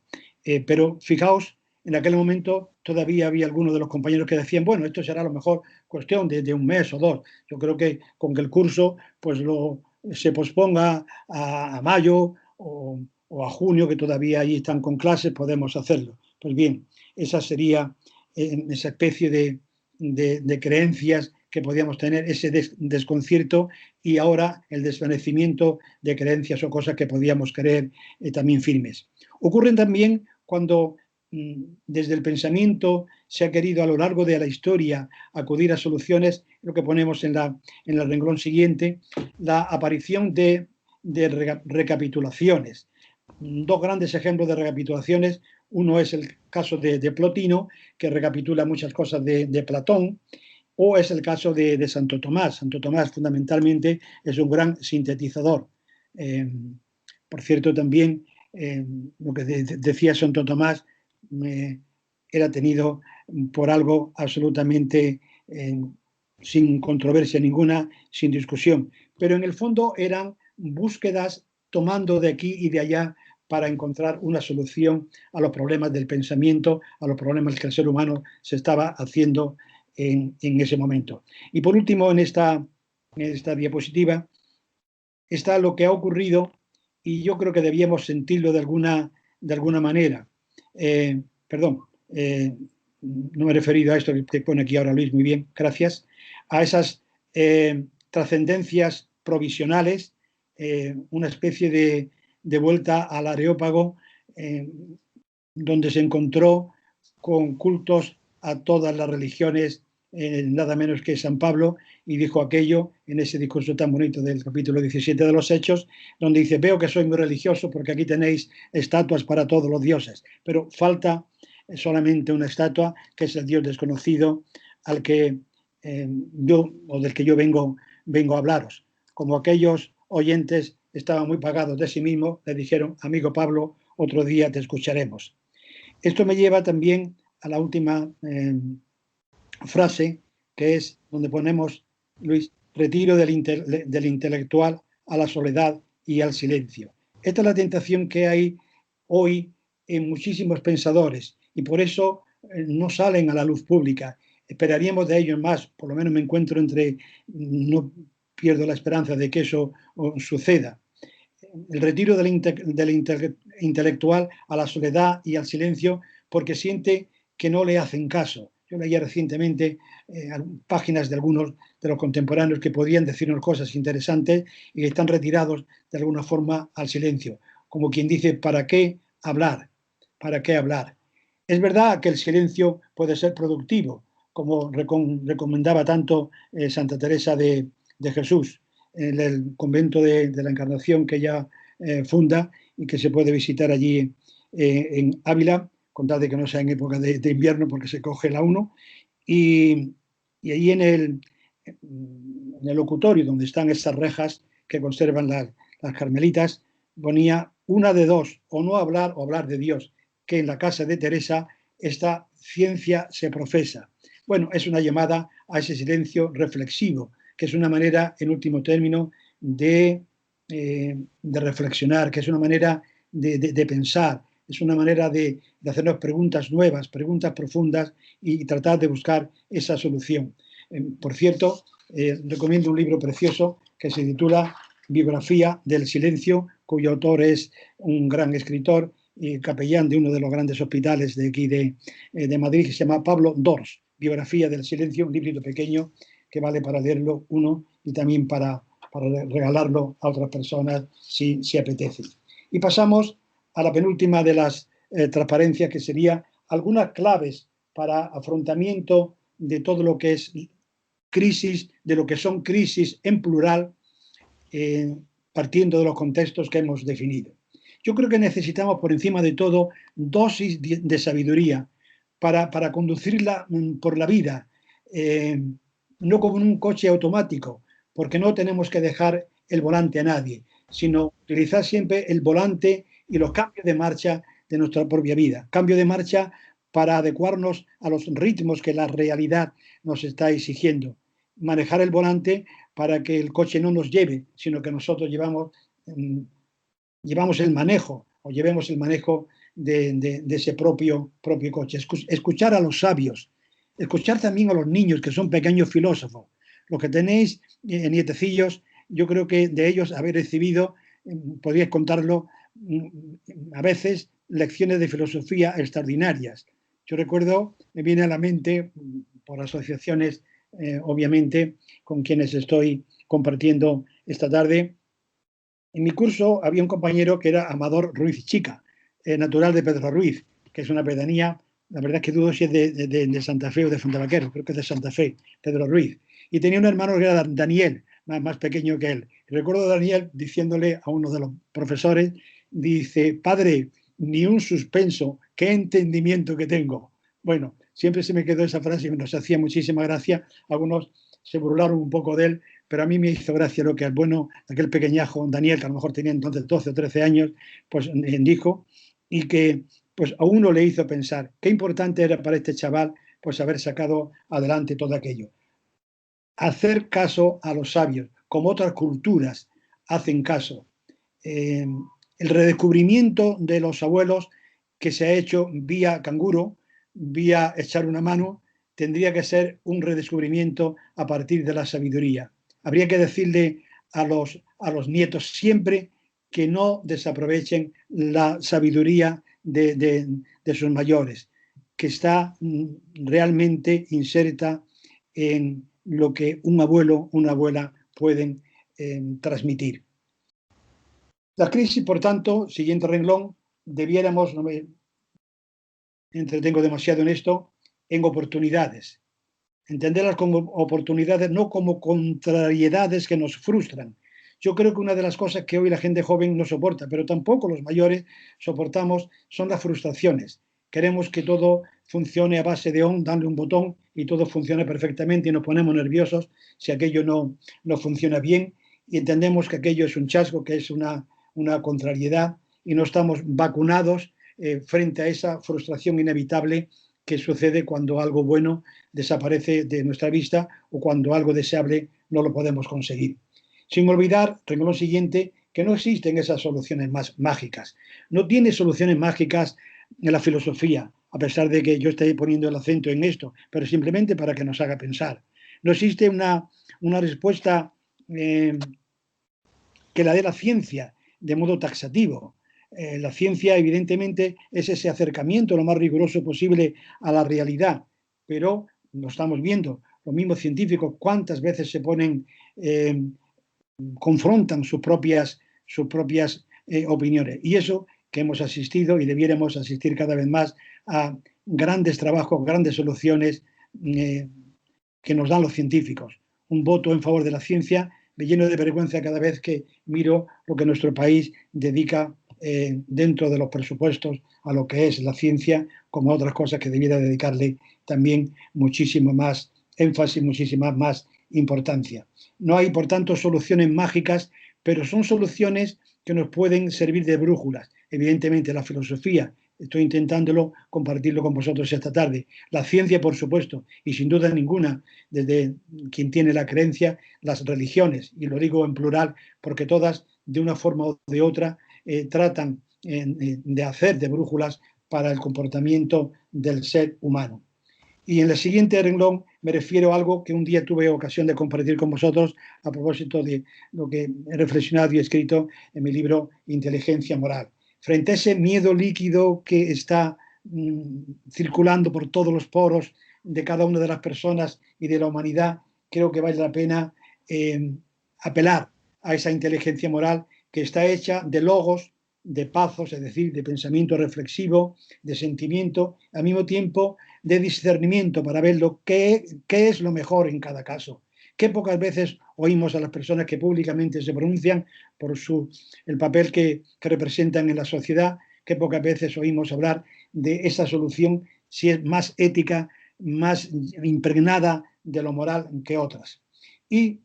Pero fijaos, en aquel momento todavía había algunos de los compañeros que decían, bueno, esto será a lo mejor cuestión de un mes o 2. Yo creo que con que el curso pues se posponga a mayo o a junio, que todavía ahí están con clases, podemos hacerlo. Pues bien, esa sería esa especie de creencias que podíamos tener, ese desconcierto, y ahora el desvanecimiento de creencias o cosas que podíamos creer también firmes. Ocurren también cuando desde el pensamiento se ha querido a lo largo de la historia acudir a soluciones, lo que ponemos en el renglón siguiente, la aparición de recapitulaciones. 2 grandes ejemplos de recapitulaciones. Uno es el caso de Plotino, que recapitula muchas cosas de Platón, o es el caso de Santo Tomás. Santo Tomás fundamentalmente es un gran sintetizador. Por cierto, también lo que decía Santo Tomás era tenido por algo absolutamente sin controversia ninguna, sin discusión. Pero en el fondo eran búsquedas tomando de aquí y de allá para encontrar una solución a los problemas del pensamiento, a los problemas que el ser humano se estaba haciendo en ese momento. Y por último, en esta diapositiva está lo que ha ocurrido, y yo creo que debíamos sentirlo de alguna manera. No me he referido a esto que te pone aquí ahora Luis, muy bien, gracias, a esas trascendencias provisionales, una especie de vuelta al Areópago, donde se encontró con cultos a todas las religiones, nada menos que San Pablo, y dijo aquello en ese discurso tan bonito del capítulo 17 de los Hechos, donde dice, veo que soy muy religioso porque aquí tenéis estatuas para todos los dioses, pero falta solamente una estatua, que es el Dios desconocido al que del que yo vengo a hablaros. Como aquellos oyentes estaban muy pagados de sí mismos, le dijeron, amigo Pablo, otro día te escucharemos. Esto me lleva también a la última frase, que es donde ponemos, Luis, retiro del intelectual a la soledad y al silencio. Esta es la tentación que hay hoy en muchísimos pensadores, y por eso no salen a la luz pública. Esperaríamos de ellos más, por lo menos me encuentro entre pierdo la esperanza de que eso suceda. El retiro del intelectual a la soledad y al silencio porque siente que no le hacen caso. Yo leía recientemente páginas de algunos de los contemporáneos que podían decirnos cosas interesantes y que están retirados de alguna forma al silencio. Como quien dice, ¿para qué hablar? ¿Para qué hablar? Es verdad que el silencio puede ser productivo, como recomendaba tanto Santa Teresa de Jesús, en el convento de la Encarnación que ella funda y que se puede visitar allí en Ávila, con tal de que no sea en época de invierno porque se coge la 1, y allí en el locutorio donde están esas rejas que conservan las carmelitas, ponía una de dos, o no hablar o hablar de Dios, que en la casa de Teresa esta ciencia se profesa. Bueno, es una llamada a ese silencio reflexivo, que es una manera, en último término, de reflexionar, que es una manera de pensar, es una manera de hacernos preguntas nuevas, preguntas profundas y tratar de buscar esa solución. Por cierto, recomiendo un libro precioso que se titula Biografía del Silencio, cuyo autor es un gran escritor y capellán de uno de los grandes hospitales de aquí de Madrid, que se llama Pablo Dors. Biografía del Silencio, un librito pequeño que vale para leerlo uno y también para regalarlo a otras personas si apetece. Y pasamos a la penúltima de las transparencias, que sería algunas claves para afrontamiento de todo lo que es crisis, de lo que son crisis en plural, partiendo de los contextos que hemos definido. Yo creo que necesitamos, por encima de todo, dosis de sabiduría para conducirla por la vida, no como en un coche automático, porque no tenemos que dejar el volante a nadie, sino utilizar siempre el volante y los cambios de marcha de nuestra propia vida. Cambio de marcha para adecuarnos a los ritmos que la realidad nos está exigiendo. Manejar el volante para que el coche no nos lleve, sino que nosotros llevamos el manejo, o llevemos el manejo de ese propio coche. Escuchar a los sabios, escuchar también a los niños, que son pequeños filósofos. Los que tenéis nietecillos, yo creo que de ellos habéis recibido, podríais contarlo, a veces lecciones de filosofía extraordinarias. Yo recuerdo, me viene a la mente, por asociaciones, obviamente, con quienes estoy compartiendo esta tarde. En mi curso había un compañero que era Amador Ruiz Chica, natural de Pedro Ruiz, que es una pedanía, la verdad es que dudo si es de Santa Fe o de Fontevaquero, creo que es de Santa Fe, Pedro Ruiz. Y tenía un hermano que era Daniel, más pequeño que él. Y recuerdo a Daniel diciéndole a uno de los profesores, dice, padre, ni un suspenso, qué entendimiento que tengo. Bueno, siempre se me quedó esa frase y nos hacía muchísima gracia. Algunos se burlaron un poco de él, pero a mí me hizo gracia lo que el bueno, aquel pequeñajo Daniel, que a lo mejor tenía entonces 12 o 13 años, pues dijo, y que pues a uno le hizo pensar qué importante era para este chaval pues haber sacado adelante todo aquello. Hacer caso a los sabios, como otras culturas hacen caso. El redescubrimiento de los abuelos que se ha hecho vía canguro, vía echar una mano, tendría que ser un redescubrimiento a partir de la sabiduría. Habría que decirle a los nietos siempre que no desaprovechen la sabiduría de sus mayores, que está realmente inserta en lo que un abuelo, una abuela pueden transmitir. La crisis, por tanto, siguiente renglón, debiéramos, no me entretengo demasiado en esto, en oportunidades. Entenderlas como oportunidades, no como contrariedades que nos frustran. Yo creo que una de las cosas que hoy la gente joven no soporta, pero tampoco los mayores soportamos, son las frustraciones. Queremos que todo funcione a base de darle un botón y todo funcione perfectamente y nos ponemos nerviosos si aquello no funciona bien y entendemos que aquello es un chasco, que es una contrariedad y no estamos vacunados frente a esa frustración inevitable que sucede cuando algo bueno desaparece de nuestra vista o cuando algo deseable no lo podemos conseguir. Sin olvidar, renglón siguiente, que no existen esas soluciones más mágicas. No tiene soluciones mágicas en la filosofía, a pesar de que yo esté poniendo el acento en esto, pero simplemente para que nos haga pensar. No existe una respuesta que la de la ciencia, de modo taxativo. La ciencia, evidentemente, es ese acercamiento lo más riguroso posible a la realidad, pero lo estamos viendo. Los mismos científicos, cuántas veces se ponen, confrontan sus propias opiniones. Y eso que hemos asistido y debiéramos asistir cada vez más a grandes trabajos, grandes soluciones que nos dan los científicos. Un voto en favor de la ciencia me lleno de vergüenza cada vez que miro lo que nuestro país dedica dentro de los presupuestos a lo que es la ciencia, como a otras cosas que debiera dedicarle también muchísimo más énfasis, muchísima más importancia. No hay, por tanto, soluciones mágicas, pero son soluciones que nos pueden servir de brújulas. Evidentemente, la filosofía, estoy intentándolo compartirlo con vosotros esta tarde. La ciencia, por supuesto, y sin duda ninguna, desde quien tiene la creencia, las religiones, y lo digo en plural porque todas, de una forma o de otra, tratan de hacer de brújulas para el comportamiento del ser humano. Y en el siguiente renglón me refiero a algo que un día tuve ocasión de compartir con vosotros a propósito de lo que he reflexionado y escrito en mi libro Inteligencia Moral. Frente a ese miedo líquido que está circulando por todos los poros de cada una de las personas y de la humanidad, creo que vale la pena apelar a esa inteligencia moral que está hecha de logos, de pazos, es decir, de pensamiento reflexivo, de sentimiento, al mismo tiempo de discernimiento para ver qué es lo mejor en cada caso. Qué pocas veces oímos a las personas que públicamente se pronuncian por el papel que representan en la sociedad, qué pocas veces oímos hablar de esa solución, si es más ética, más impregnada de lo moral que otras. Y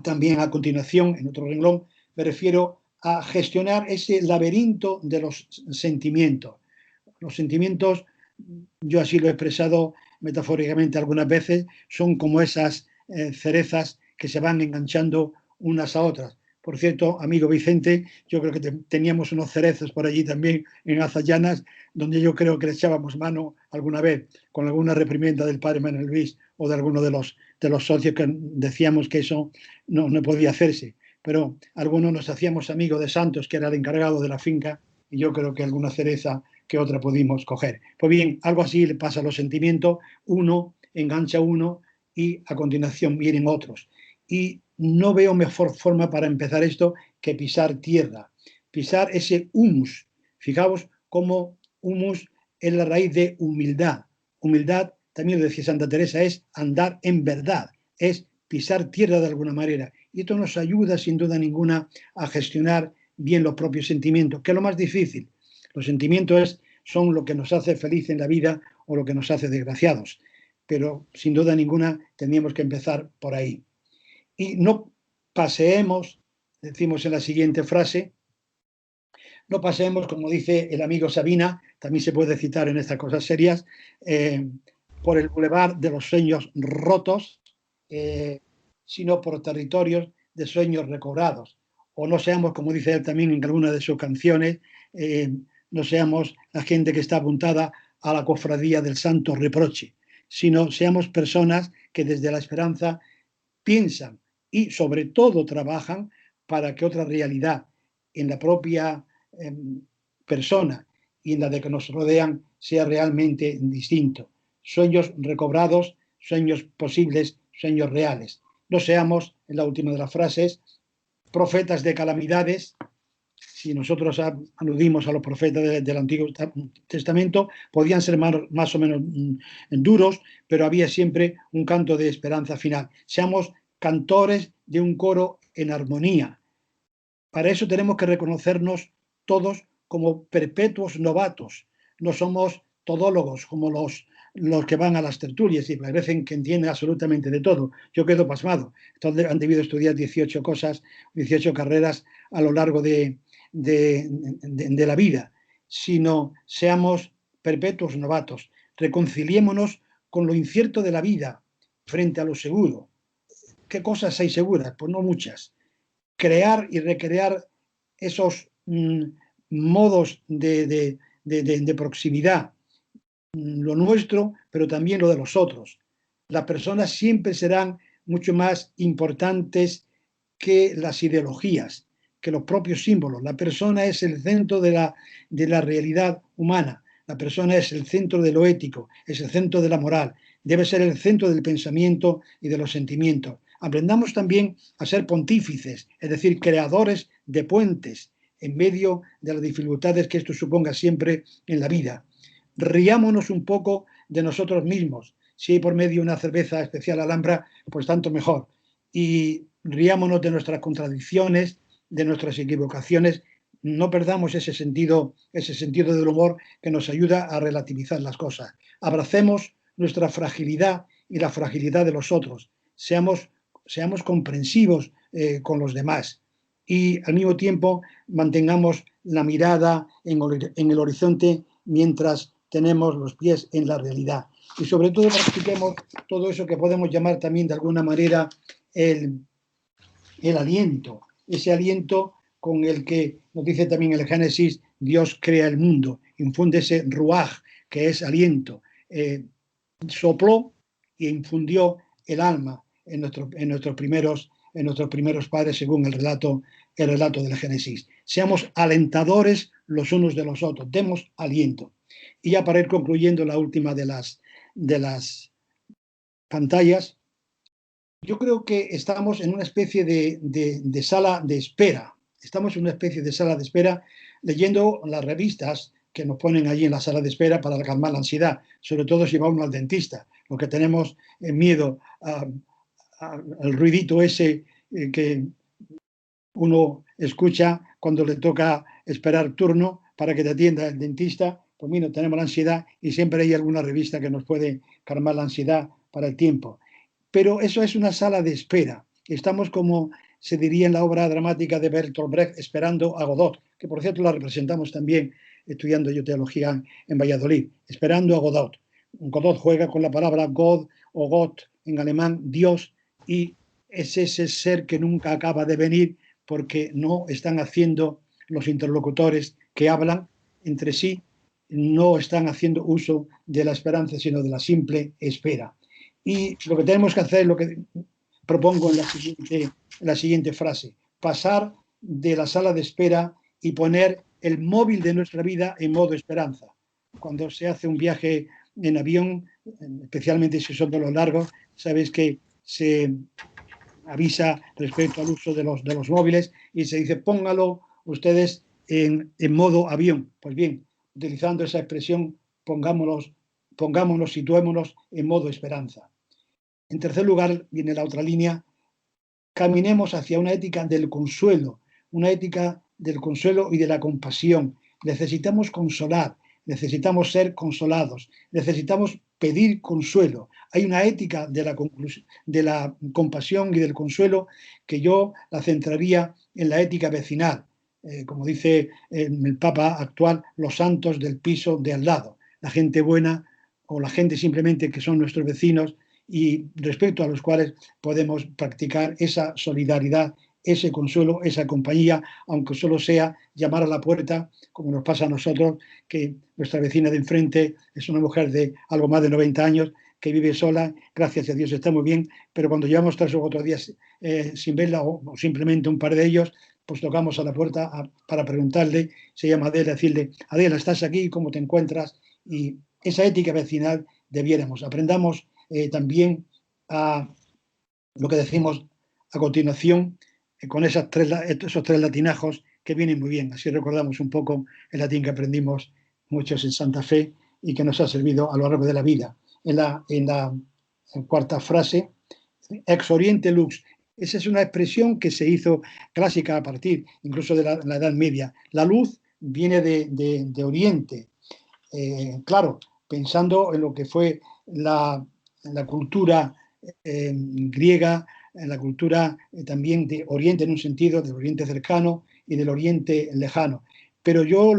también a continuación, en otro renglón, me refiero a gestionar ese laberinto de los sentimientos. Los sentimientos, yo así lo he expresado metafóricamente algunas veces, son como esas cerezas que se van enganchando unas a otras. Por cierto, amigo Vicente, yo creo que teníamos unos cerezos por allí también en Azallanas, donde yo creo que le echábamos mano alguna vez con alguna reprimenda del padre Manuel Luis o de alguno de los socios que decíamos que eso no podía hacerse. Pero algunos nos hacíamos amigos de Santos, que era el encargado de la finca, y yo creo que alguna cereza que otra pudimos coger. Pues bien, algo así le pasa a los sentimientos, uno engancha uno y a continuación vienen otros. Y no veo mejor forma para empezar esto que pisar tierra, pisar ese humus. Fijaos cómo humus es la raíz de humildad. Humildad, también lo decía Santa Teresa, es andar en verdad, es pisar tierra de alguna manera. Y esto nos ayuda sin duda ninguna a gestionar bien los propios sentimientos, que es lo más difícil. Los sentimientos son lo que nos hace feliz en la vida o lo que nos hace desgraciados. Pero sin duda ninguna tendríamos que empezar por ahí. Y no paseemos, decimos en la siguiente frase, no paseemos, como dice el amigo Sabina, también se puede citar en estas cosas serias, por el bulevar de los sueños rotos, sino por territorios de sueños recobrados. O no seamos, como dice él también en alguna de sus canciones, no seamos la gente que está apuntada a la cofradía del santo reproche, sino seamos personas que desde la esperanza piensan y sobre todo trabajan para que otra realidad en la propia persona y en la de que nos rodean sea realmente distinto. Sueños recobrados, sueños posibles, sueños reales. No seamos, en la última de las frases, profetas de calamidades. Si nosotros aludimos a los profetas del Antiguo Testamento, podían ser más o menos duros, pero había siempre un canto de esperanza final. Seamos cantores de un coro en armonía. Para eso tenemos que reconocernos todos como perpetuos novatos. No somos todólogos como los que van a las tertulias y parecen que entienden absolutamente de todo. Yo quedo pasmado. Entonces han debido estudiar 18 cosas, 18 carreras a lo largo de la vida, sino seamos perpetuos novatos. Reconciliémonos con lo incierto de la vida frente a lo seguro. ¿Qué cosas hay seguras? Pues no muchas. Crear y recrear esos modos de proximidad, lo nuestro, pero también lo de los otros. Las personas siempre serán mucho más importantes que las ideologías, que los propios símbolos. La persona es el centro de la realidad humana. La persona es el centro de lo ético, es el centro de la moral, debe ser el centro del pensamiento y de los sentimientos. Aprendamos también a ser pontífices, es decir, creadores de puentes en medio de las dificultades que esto suponga siempre en la vida. Riámonos un poco de nosotros mismos. Si hay por medio una cerveza especial Alhambra, pues tanto mejor. Y riámonos de nuestras contradicciones, de nuestras equivocaciones. No perdamos ese sentido del humor que nos ayuda a relativizar las cosas. Abracemos nuestra fragilidad y la fragilidad de los otros. Seamos comprensivos con los demás y al mismo tiempo mantengamos la mirada en el horizonte mientras tenemos los pies en la realidad. Y sobre todo practiquemos todo eso que podemos llamar también de alguna manera el aliento, ese aliento con el que nos dice también el Génesis, Dios crea el mundo, infunde ese ruaj, que es aliento, sopló e infundió el alma en nuestros primeros padres, según el relato del Génesis. Seamos alentadores los unos de los otros, demos aliento. Y ya para ir concluyendo la última de las pantallas, yo creo que estamos en una especie de sala de espera. Estamos en una especie de sala de espera leyendo las revistas que nos ponen allí en la sala de espera para calmar la ansiedad, sobre todo si va uno al dentista. Lo que tenemos miedo al ruidito ese que uno escucha cuando le toca esperar turno para que te atienda el dentista. Pues mira, tenemos la ansiedad y siempre hay alguna revista que nos puede calmar la ansiedad para el tiempo. Pero eso es una sala de espera. Estamos, como se diría en la obra dramática de Bertolt Brecht, esperando a Godot, que por cierto la representamos también estudiando yo teología en Valladolid, esperando a Godot. Godot juega con la palabra God o Gott en alemán, Dios, y es ese ser que nunca acaba de venir porque no están haciendo los interlocutores que hablan entre sí, no están haciendo uso de la esperanza, sino de la simple espera. Y lo que tenemos que hacer es lo que propongo en la siguiente frase: pasar de la sala de espera y poner el móvil de nuestra vida en modo esperanza. Cuando se hace un viaje en avión, especialmente si son de los largos, sabéis que se avisa respecto al uso de los móviles y se dice póngalo ustedes en modo avión. Pues bien, utilizando esa expresión, pongámonos, situémonos en modo esperanza. En tercer lugar, viene la otra línea: caminemos hacia una ética del consuelo y de la compasión. Necesitamos consolar, necesitamos ser consolados, necesitamos pedir consuelo. Hay una ética de la compasión y del consuelo que yo la centraría en la ética vecinal. Como dice el Papa actual, los santos del piso de al lado, la gente buena o la gente simplemente que son nuestros vecinos y respecto a los cuales podemos practicar esa solidaridad, ese consuelo, esa compañía, aunque solo sea llamar a la puerta, como nos pasa a nosotros, que nuestra vecina de enfrente es una mujer de algo más de 90 años, que vive sola, gracias a Dios está muy bien, pero cuando llevamos 3 o 4 días sin verla o simplemente un par de ellos, pues tocamos a la puerta para preguntarle, se llama Adela, decirle: Adela, ¿estás aquí? ¿Cómo te encuentras? Y esa ética vecinal debiéramos. Aprendamos también a lo que decimos a continuación con esos 3 latinajos que vienen muy bien. Así recordamos un poco el latín que aprendimos muchos en Santa Fe y que nos ha servido a lo largo de la vida. En la cuarta frase, ex oriente lux. Esa es una expresión que se hizo clásica a partir incluso de la Edad Media. La luz viene de Oriente. Claro, pensando en lo que fue la cultura griega, en la cultura también de Oriente, en un sentido del Oriente cercano y del Oriente lejano. Pero yo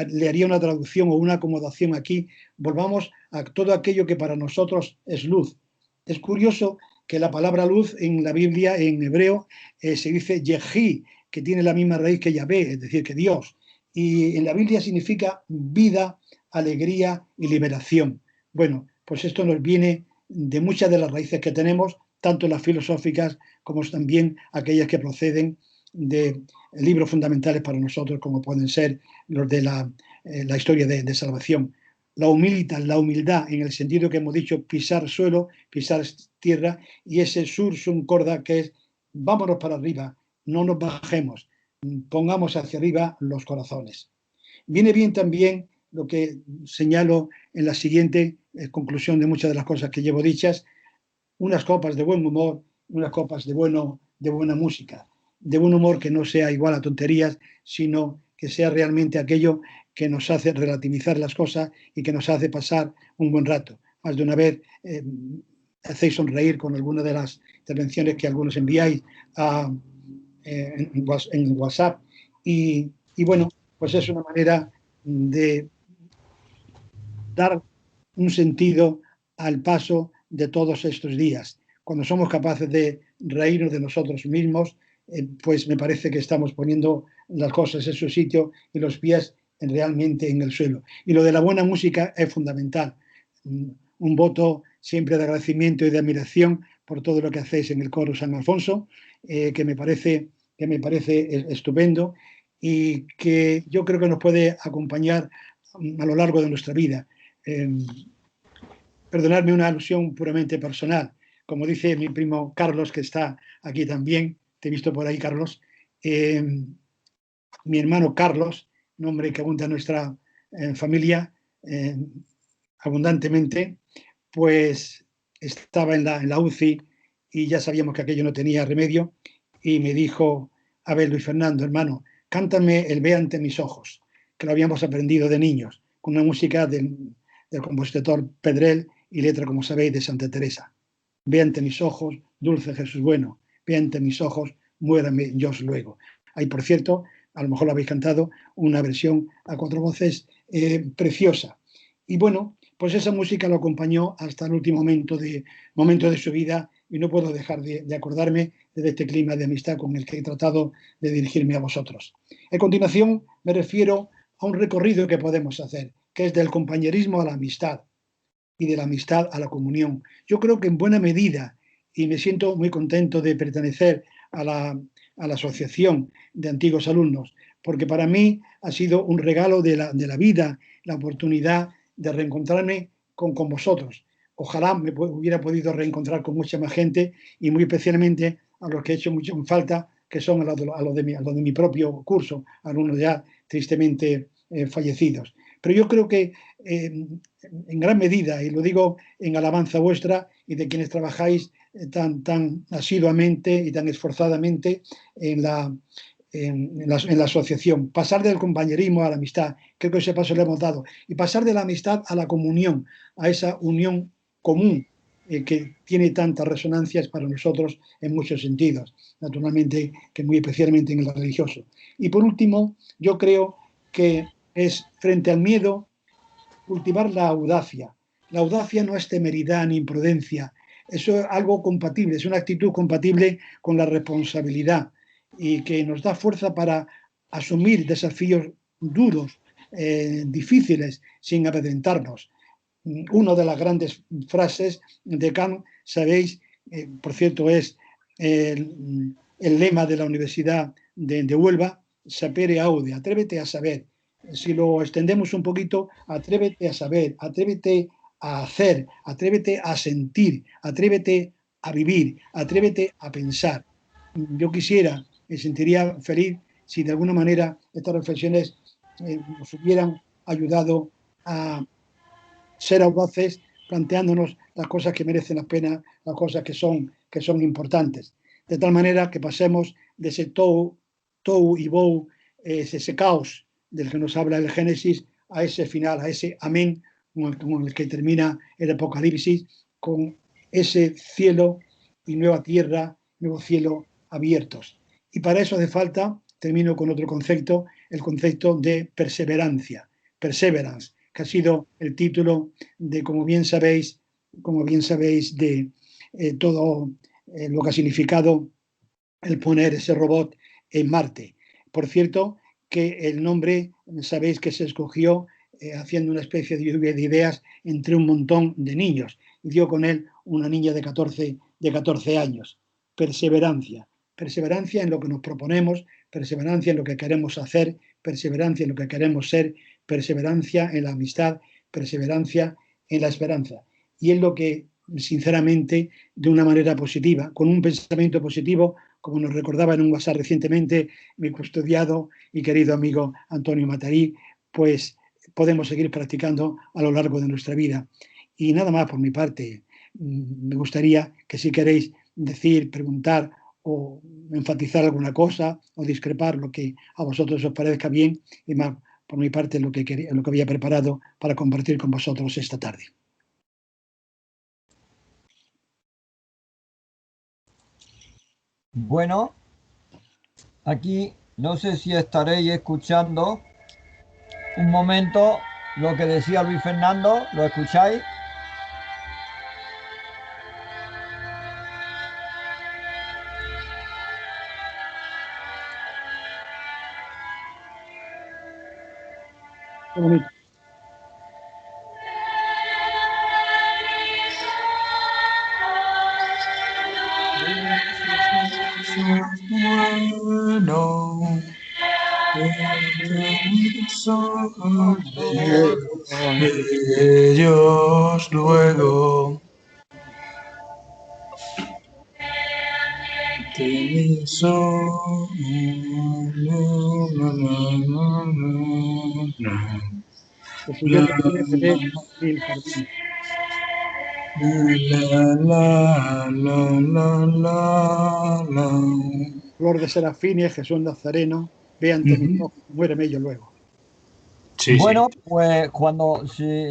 le haría una traducción o una acomodación aquí. Volvamos a todo aquello que para nosotros es luz. Es curioso que la palabra luz en la Biblia, en hebreo, se dice Yehi, que tiene la misma raíz que Yahvé, es decir, que Dios. Y en la Biblia significa vida, alegría y liberación. Bueno, pues esto nos viene de muchas de las raíces que tenemos, tanto las filosóficas como también aquellas que proceden de libros fundamentales para nosotros, como pueden ser los de la historia de salvación. La humildad, en el sentido que hemos dicho, pisar suelo, pisar tierra, y ese sursum corda, que es vámonos para arriba, no nos bajemos, pongamos hacia arriba los corazones. Viene bien también lo que señalo en la siguiente conclusión de muchas de las cosas que llevo dichas: unas copas de buen humor, unas copas de buena música, de buen humor que no sea igual a tonterías, sino que sea realmente aquello que nos hace relativizar las cosas y que nos hace pasar un buen rato. Más de una vez hacéis sonreír con alguna de las intervenciones que algunos enviáis en WhatsApp, y bueno, pues es una manera de dar un sentido al paso de todos estos días. Cuando somos capaces de reírnos de nosotros mismos, pues me parece que estamos poniendo las cosas en su sitio y los pies realmente en el suelo. Y lo de la buena música es fundamental. Un voto siempre de agradecimiento y de admiración por todo lo que hacéis en el coro San Alfonso, que me parece estupendo, y que yo creo que nos puede acompañar a lo largo de nuestra vida. Perdonadme una alusión puramente personal. Como dice mi primo Carlos, que está aquí también, te he visto por ahí, Carlos, mi hermano Carlos, nombre que abunda en nuestra familia abundantemente, pues estaba en la UCI y ya sabíamos que aquello no tenía remedio, y me dijo: a ver, Luis Fernando, hermano, cántame el Ve ante mis ojos, que lo habíamos aprendido de niños, con una música del compositor Pedrell y letra, como sabéis, de Santa Teresa. Ve ante mis ojos, dulce Jesús bueno, ve ante mis ojos, muérame Dios luego. Ahí, por cierto, a lo mejor lo habéis cantado, una versión a cuatro voces preciosa. Y bueno, pues esa música lo acompañó hasta el último momento de su vida, y no puedo dejar de acordarme de este clima de amistad con el que he tratado de dirigirme a vosotros. A continuación me refiero a un recorrido que podemos hacer, que es del compañerismo a la amistad y de la amistad a la comunión. Yo creo que en buena medida, y me siento muy contento de pertenecer a la asociación de antiguos alumnos, porque para mí ha sido un regalo de la vida, la oportunidad de reencontrarme con vosotros. Ojalá me hubiera podido reencontrar con mucha más gente, y muy especialmente a los que he hecho mucho en falta, que son a los de mi propio curso, algunos ya tristemente fallecidos. Pero yo creo que en gran medida, y lo digo en alabanza vuestra y de quienes trabajáis tan asiduamente y tan esforzadamente en la asociación, pasar del compañerismo a la amistad, creo que ese paso le hemos dado, y pasar de la amistad a la comunión, a esa unión común que tiene tantas resonancias para nosotros en muchos sentidos, naturalmente que muy especialmente en el religioso. Y por último, yo creo que es, frente al miedo, cultivar la audacia. La audacia no es temeridad ni imprudencia, eso es algo compatible, es una actitud compatible con la responsabilidad, y que nos da fuerza para asumir desafíos duros, difíciles, sin amedrentarnos. Una de las grandes frases de Kant, sabéis, por cierto, es el lema de la Universidad de Huelva: sapere aude, atrévete a saber. Si lo extendemos un poquito, atrévete a saber, atrévete a hacer, atrévete a sentir, atrévete a vivir, atrévete a pensar. Yo quisiera, me sentiría feliz si de alguna manera estas reflexiones nos hubieran ayudado a ser audaces, planteándonos las cosas que merecen la pena, las cosas que son importantes, de tal manera que pasemos de ese tou y bou, ese caos del que nos habla el Génesis, a ese final, a ese amén con el que termina el Apocalipsis, con ese cielo y nueva tierra, nuevo cielo abiertos. Y para eso hace falta, termino con otro concepto, el concepto de perseverancia, perseverance, que ha sido el título de, como bien sabéis, de todo lo que ha significado el poner ese robot en Marte. Por cierto, que el nombre, sabéis que se escogió haciendo una especie de lluvia de ideas entre un montón de niños, y dio con él una niña de 14 de 14 años. Perseverancia. Perseverancia en lo que nos proponemos, perseverancia en lo que queremos hacer, perseverancia en lo que queremos ser, perseverancia en la amistad, perseverancia en la esperanza. Y es lo que, sinceramente, de una manera positiva, con un pensamiento positivo, como nos recordaba en un WhatsApp recientemente mi custodiado y querido amigo Antonio Matarí, pues podemos seguir practicando a lo largo de nuestra vida. Y nada más por mi parte. Me gustaría que si queréis decir, preguntar o enfatizar alguna cosa o discrepar lo que a vosotros os parezca bien, y más por mi parte lo que había preparado para compartir con vosotros esta tarde. Bueno, aquí no sé si estaréis escuchando un momento lo que decía Luis Fernando, ¿lo escucháis? Qué bonito. Ellos luego El siguiente intérprete es Bill Jardín. Flor de Serafines, Jesús Nazareno, ve ante mis ojos, muéreme yo luego. Sí, bueno, sí. pues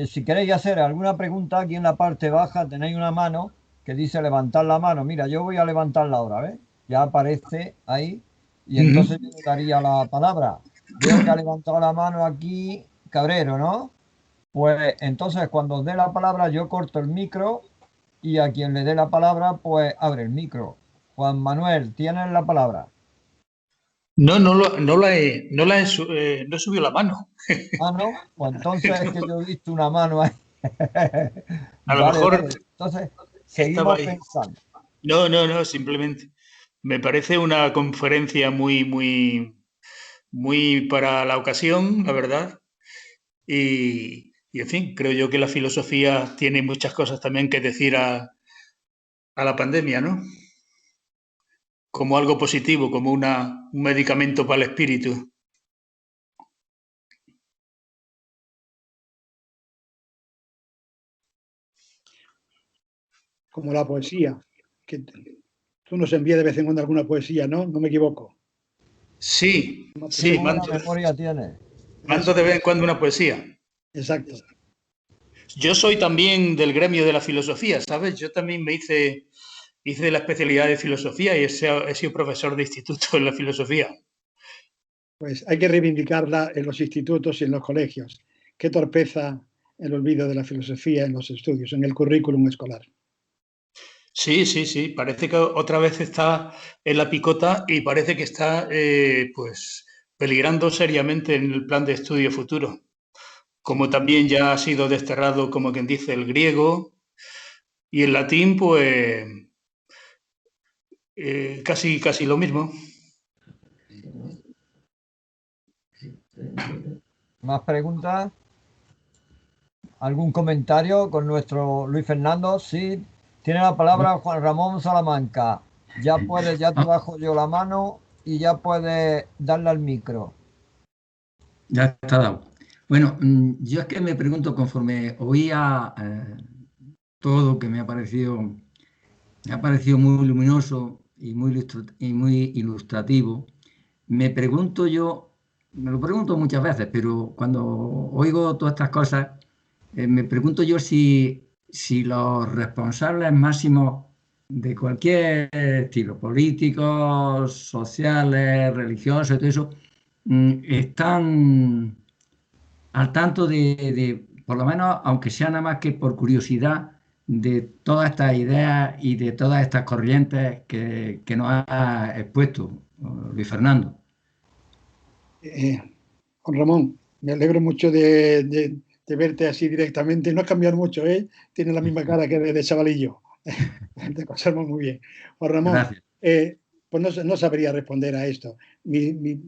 si queréis hacer alguna pregunta, aquí en la parte baja tenéis una mano que dice levantar la mano. Mira, yo voy a levantarla ahora, ¿ves? Ya aparece ahí y entonces yo le daría la palabra. Veo que ha levantado la mano aquí Cabrero, ¿no? Pues entonces cuando os dé la palabra yo corto el micro y a quien le dé la palabra pues abre el micro. Juan Manuel, tienes la palabra. No he subido la mano. Ah, ¿no? Pues entonces es que yo he visto una mano ahí. A lo Vale, mejor vale. Entonces estaba seguimos ahí. pensando. No, simplemente me parece una conferencia muy para la ocasión, la verdad. Y en fin, creo yo que la filosofía tiene muchas cosas también que decir a la pandemia, ¿no? Como algo positivo, como un medicamento para el espíritu. Como la poesía, que tú nos envías de vez en cuando alguna poesía, ¿no? No me equivoco. Sí, Qué buena memoria tiene. mando de vez en cuando una poesía. Exacto. Yo soy también del gremio de la filosofía, ¿sabes? Yo también hice la especialidad de filosofía y he sido profesor de instituto en la filosofía. Pues hay que reivindicarla en los institutos y en los colegios. Qué torpeza el olvido de la filosofía en los estudios, en el currículum escolar. Sí. Parece que otra vez está en la picota y parece que está pues peligrando seriamente en el plan de estudio futuro. Como también ya ha sido desterrado, como quien dice, el griego y el latín, pues casi lo mismo. ¿Más preguntas? ¿Algún comentario con nuestro Luis Fernando? Sí, tiene la palabra Juan Ramón Salamanca. Ya te bajo yo la mano y ya puedes darle al micro. Ya está dado. Bueno, yo es que me pregunto, conforme oía todo, que me ha parecido muy luminoso y muy ilustrativo, me lo pregunto muchas veces, pero cuando oigo todas estas cosas, me pregunto yo si los responsables máximos de cualquier estilo, políticos, sociales, religiosos, todo eso, están al tanto por lo menos, aunque sea nada más que por curiosidad, de todas estas ideas y de todas estas corrientes que nos ha expuesto Luis Fernando. Juan Ramón, me alegro mucho de verte así directamente. No has cambiado mucho, ¿eh? Tienes la misma cara que de chavalillo. te conservo muy bien. Juan Ramón, pues no sabría responder a esto.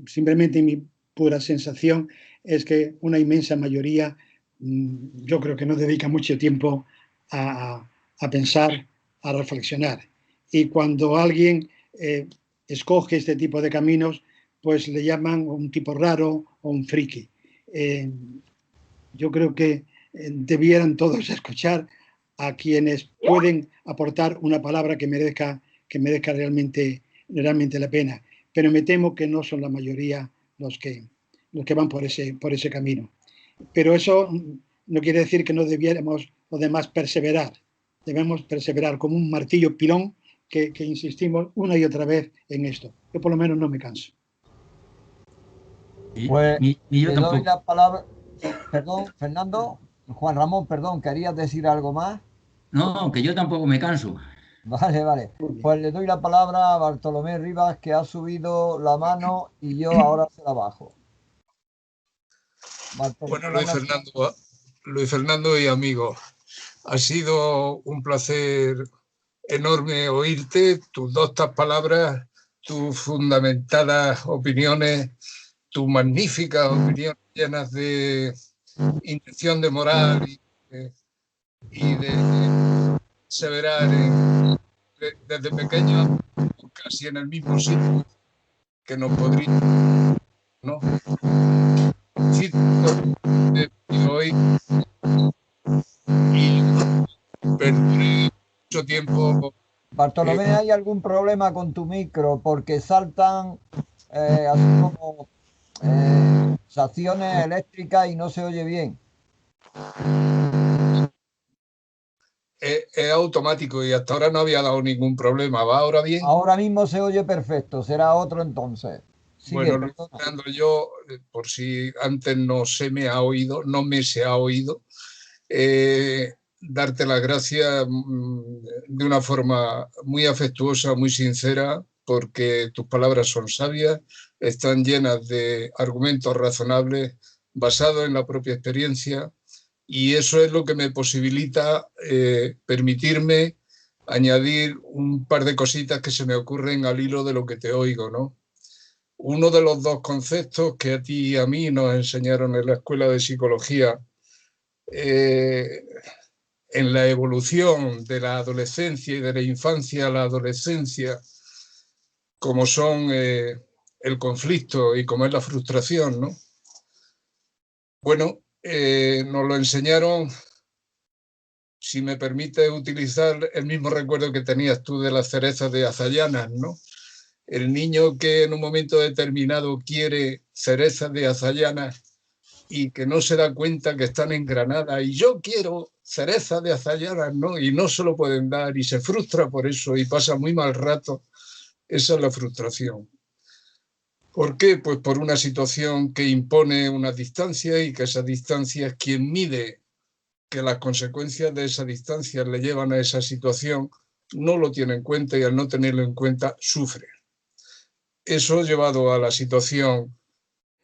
Simplemente mi pura sensación es que una inmensa mayoría, yo creo que no dedica mucho tiempo a pensar, a reflexionar. Y cuando alguien escoge este tipo de caminos, pues le llaman un tipo raro o un friki. Yo creo que debieran todos escuchar a quienes pueden aportar una palabra que merezca realmente la pena. Pero me temo que no son la mayoría los que van por ese camino. Pero eso no quiere decir que no debiéramos los demás perseverar. Debemos perseverar como un martillo pilón que insistimos una y otra vez en esto. Yo por lo menos no me canso. Pues le doy la palabra. Perdón, Fernando. Juan Ramón, perdón, ¿querías decir algo más? No, que yo tampoco me canso. Vale, vale. Pues le doy la palabra a Bartolomé Rivas, que ha subido la mano y yo ahora se la bajo. Bueno, Luis Fernando y amigos, ha sido un placer enorme oírte, tus doctas palabras, tus fundamentadas opiniones, tus magníficas opiniones llenas de intención de moral y de perseverar desde pequeños, casi en el mismo sitio que nos podría, ¿no? Hoy y perduré mucho tiempo. Bartolomé, ¿hay algún problema con tu micro? Porque saltan así como pulsaciones eléctricas y no se oye bien. Es automático y hasta ahora no había dado ningún problema. ¿Va ahora bien? Ahora mismo se oye perfecto, será otro entonces. Sigue, bueno, Fernando, yo, por si antes no me se ha oído, darte las gracias de una forma muy afectuosa, muy sincera, porque tus palabras son sabias, están llenas de argumentos razonables, basados en la propia experiencia, y eso es lo que me posibilita permitirme añadir un par de cositas que se me ocurren al hilo de lo que te oigo, ¿no? Uno de los dos conceptos que a ti y a mí nos enseñaron en la Escuela de Psicología en la evolución de la adolescencia y de la infancia a la adolescencia, como son el conflicto y como es la frustración, ¿no? Bueno, nos lo enseñaron, si me permite utilizar el mismo recuerdo que tenías tú de las cerezas de Azayanas, ¿no? El niño que en un momento determinado quiere cerezas de Azayanas y que no se da cuenta que están en Granada y yo quiero cerezas de Azayanas, ¿no? Y no se lo pueden dar y se frustra por eso y pasa muy mal rato. Esa es la frustración. ¿Por qué? Pues por una situación que impone una distancia y que esa distancia es quien mide que las consecuencias de esa distancia le llevan a esa situación, no lo tiene en cuenta y al no tenerlo en cuenta sufre. Eso llevado a la situación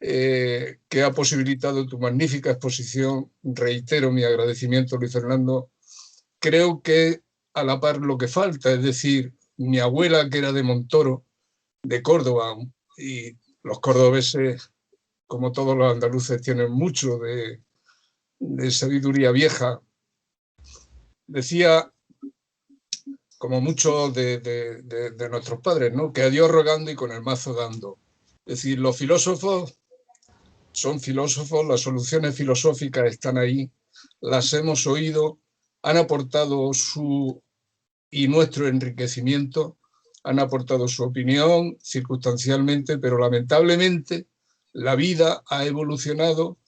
que ha posibilitado tu magnífica exposición, reitero mi agradecimiento, Luis Fernando, creo que a la par lo que falta, es decir, mi abuela que era de Montoro, de Córdoba, y los cordobeses, como todos los andaluces, tienen mucho de sabiduría vieja, decía, como muchos de nuestros padres, ¿no? Que a Dios rogando y con el mazo dando. Es decir, los filósofos son filósofos, las soluciones filosóficas están ahí, las hemos oído, han aportado su y nuestro enriquecimiento, han aportado su opinión circunstancialmente, pero lamentablemente la vida ha evolucionado,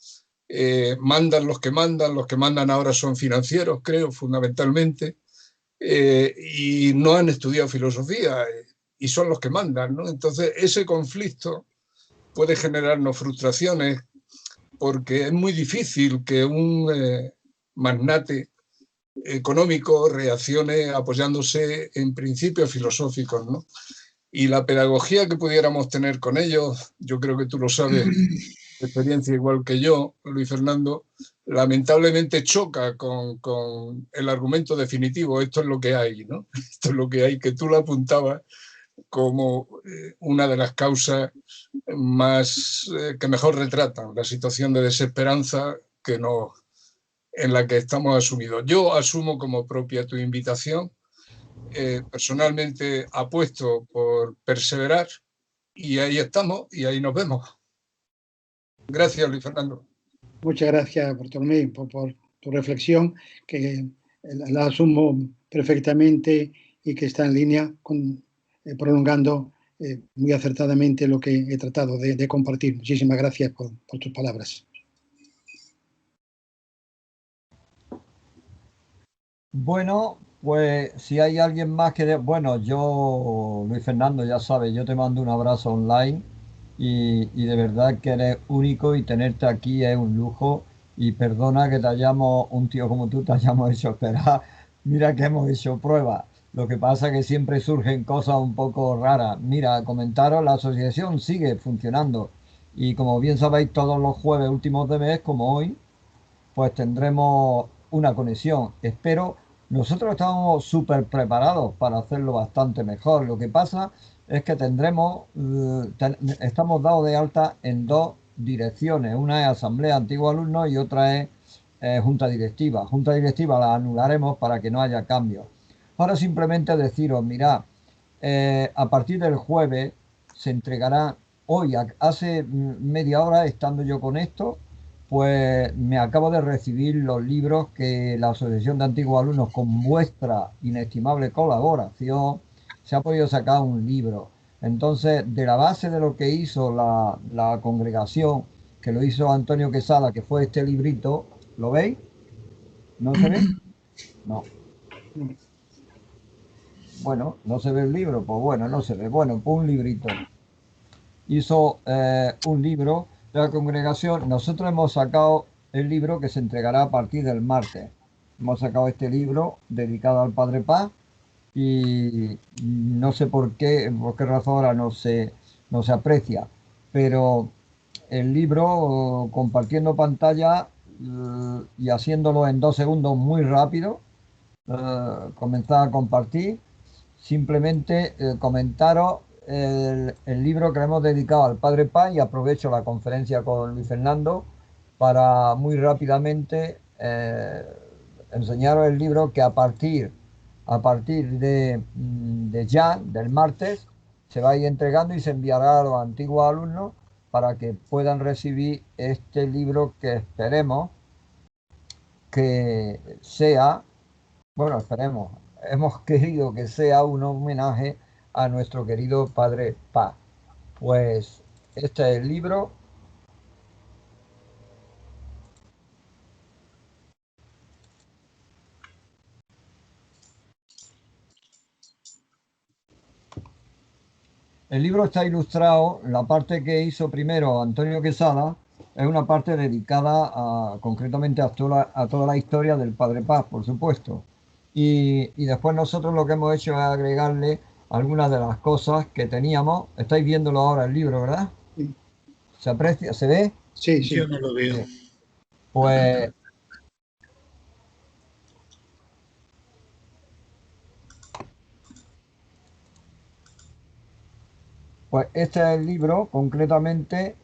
mandan los que mandan ahora son financieros, creo, fundamentalmente, y no han estudiado filosofía y son los que mandan, ¿no? Entonces ese conflicto puede generarnos frustraciones porque es muy difícil que un magnate económico reaccione apoyándose en principios filosóficos, ¿no? Y la pedagogía que pudiéramos tener con ellos, yo creo que tú lo sabes, de experiencia igual que yo, Luis Fernando, lamentablemente choca con el argumento definitivo. Esto es lo que hay, ¿no? Esto es lo que hay, que tú lo apuntabas como una de las causas más que mejor retratan la situación de desesperanza en la que estamos asumidos. Yo asumo como propia tu invitación. Personalmente apuesto por perseverar y ahí estamos y ahí nos vemos. Gracias, Luis Fernando. Muchas gracias, Bartolomé, por tu reflexión, que la asumo perfectamente y que está en línea con prolongando muy acertadamente lo que he tratado de compartir. Muchísimas gracias por tus palabras. Bueno, pues si hay alguien más que... Bueno, yo, Luis Fernando, ya sabes, yo te mando un abrazo online y de verdad que eres único y tenerte aquí es un lujo. Y perdona que te hayamos, un tío como tú, te hayamos hecho esperar. Mira que hemos hecho pruebas. Lo que pasa es que siempre surgen cosas un poco raras. Mira, comentaros, la asociación sigue funcionando. Y como bien sabéis, todos los jueves últimos de mes, como hoy, pues tendremos una conexión. Espero, nosotros estamos súper preparados para hacerlo bastante mejor. Lo que pasa es que tendremos, estamos dados de alta en dos direcciones. Una es Asamblea Antiguos Alumnos y otra es Junta Directiva. Junta Directiva la anularemos para que no haya cambios. Ahora simplemente deciros, mirad, a partir del jueves se entregará, hoy, hace media hora estando yo con esto, pues me acabo de recibir los libros que la Asociación de Antiguos Alumnos, con vuestra inestimable colaboración, se ha podido sacar un libro. Entonces, de la base de lo que hizo la congregación, que lo hizo Antonio Quesada, que fue este librito, ¿lo veis? ¿No se ve? No. Bueno, no se ve el libro, pues bueno, no se ve. Bueno, pues un librito. Hizo un libro de la congregación. Nosotros hemos sacado el libro que se entregará a partir del martes. Hemos sacado este libro dedicado al Padre Paz y no sé por qué razón ahora no se aprecia, pero el libro, compartiendo pantalla y haciéndolo en 2 segundos muy rápido, comenzar a compartir. Simplemente comentaros el libro que le hemos dedicado al Padre Paz, y aprovecho la conferencia con Luis Fernando para muy rápidamente enseñaros el libro que a partir de ya, del martes, se va a ir entregando y se enviará a los antiguos alumnos para que puedan recibir este libro, que esperemos que sea, bueno, esperemos, hemos querido que sea un homenaje a nuestro querido Padre Paz. Pues este es el libro. El libro está ilustrado. La parte que hizo primero Antonio Quesada es una parte dedicada concretamente a toda la historia del Padre Paz, por supuesto. Y después nosotros lo que hemos hecho es agregarle algunas de las cosas que teníamos. Estáis viéndolo ahora el libro, ¿verdad? Sí. ¿Se aprecia? ¿Se ve? Sí, sí. Yo no lo veo. Pues este es el libro concretamente,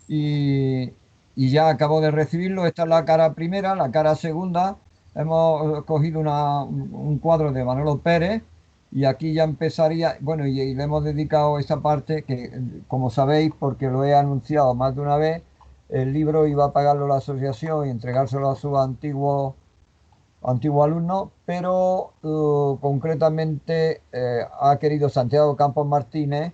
y ya acabo de recibirlo. Esta es la cara primera. La cara segunda, hemos cogido un cuadro de Manolo Pérez, y aquí ya empezaría, bueno, y le hemos dedicado esta parte que, como sabéis, porque lo he anunciado más de una vez, el libro iba a pagarlo la asociación y entregárselo a sus antiguos alumnos, pero concretamente ha querido Santiago Campos Martínez,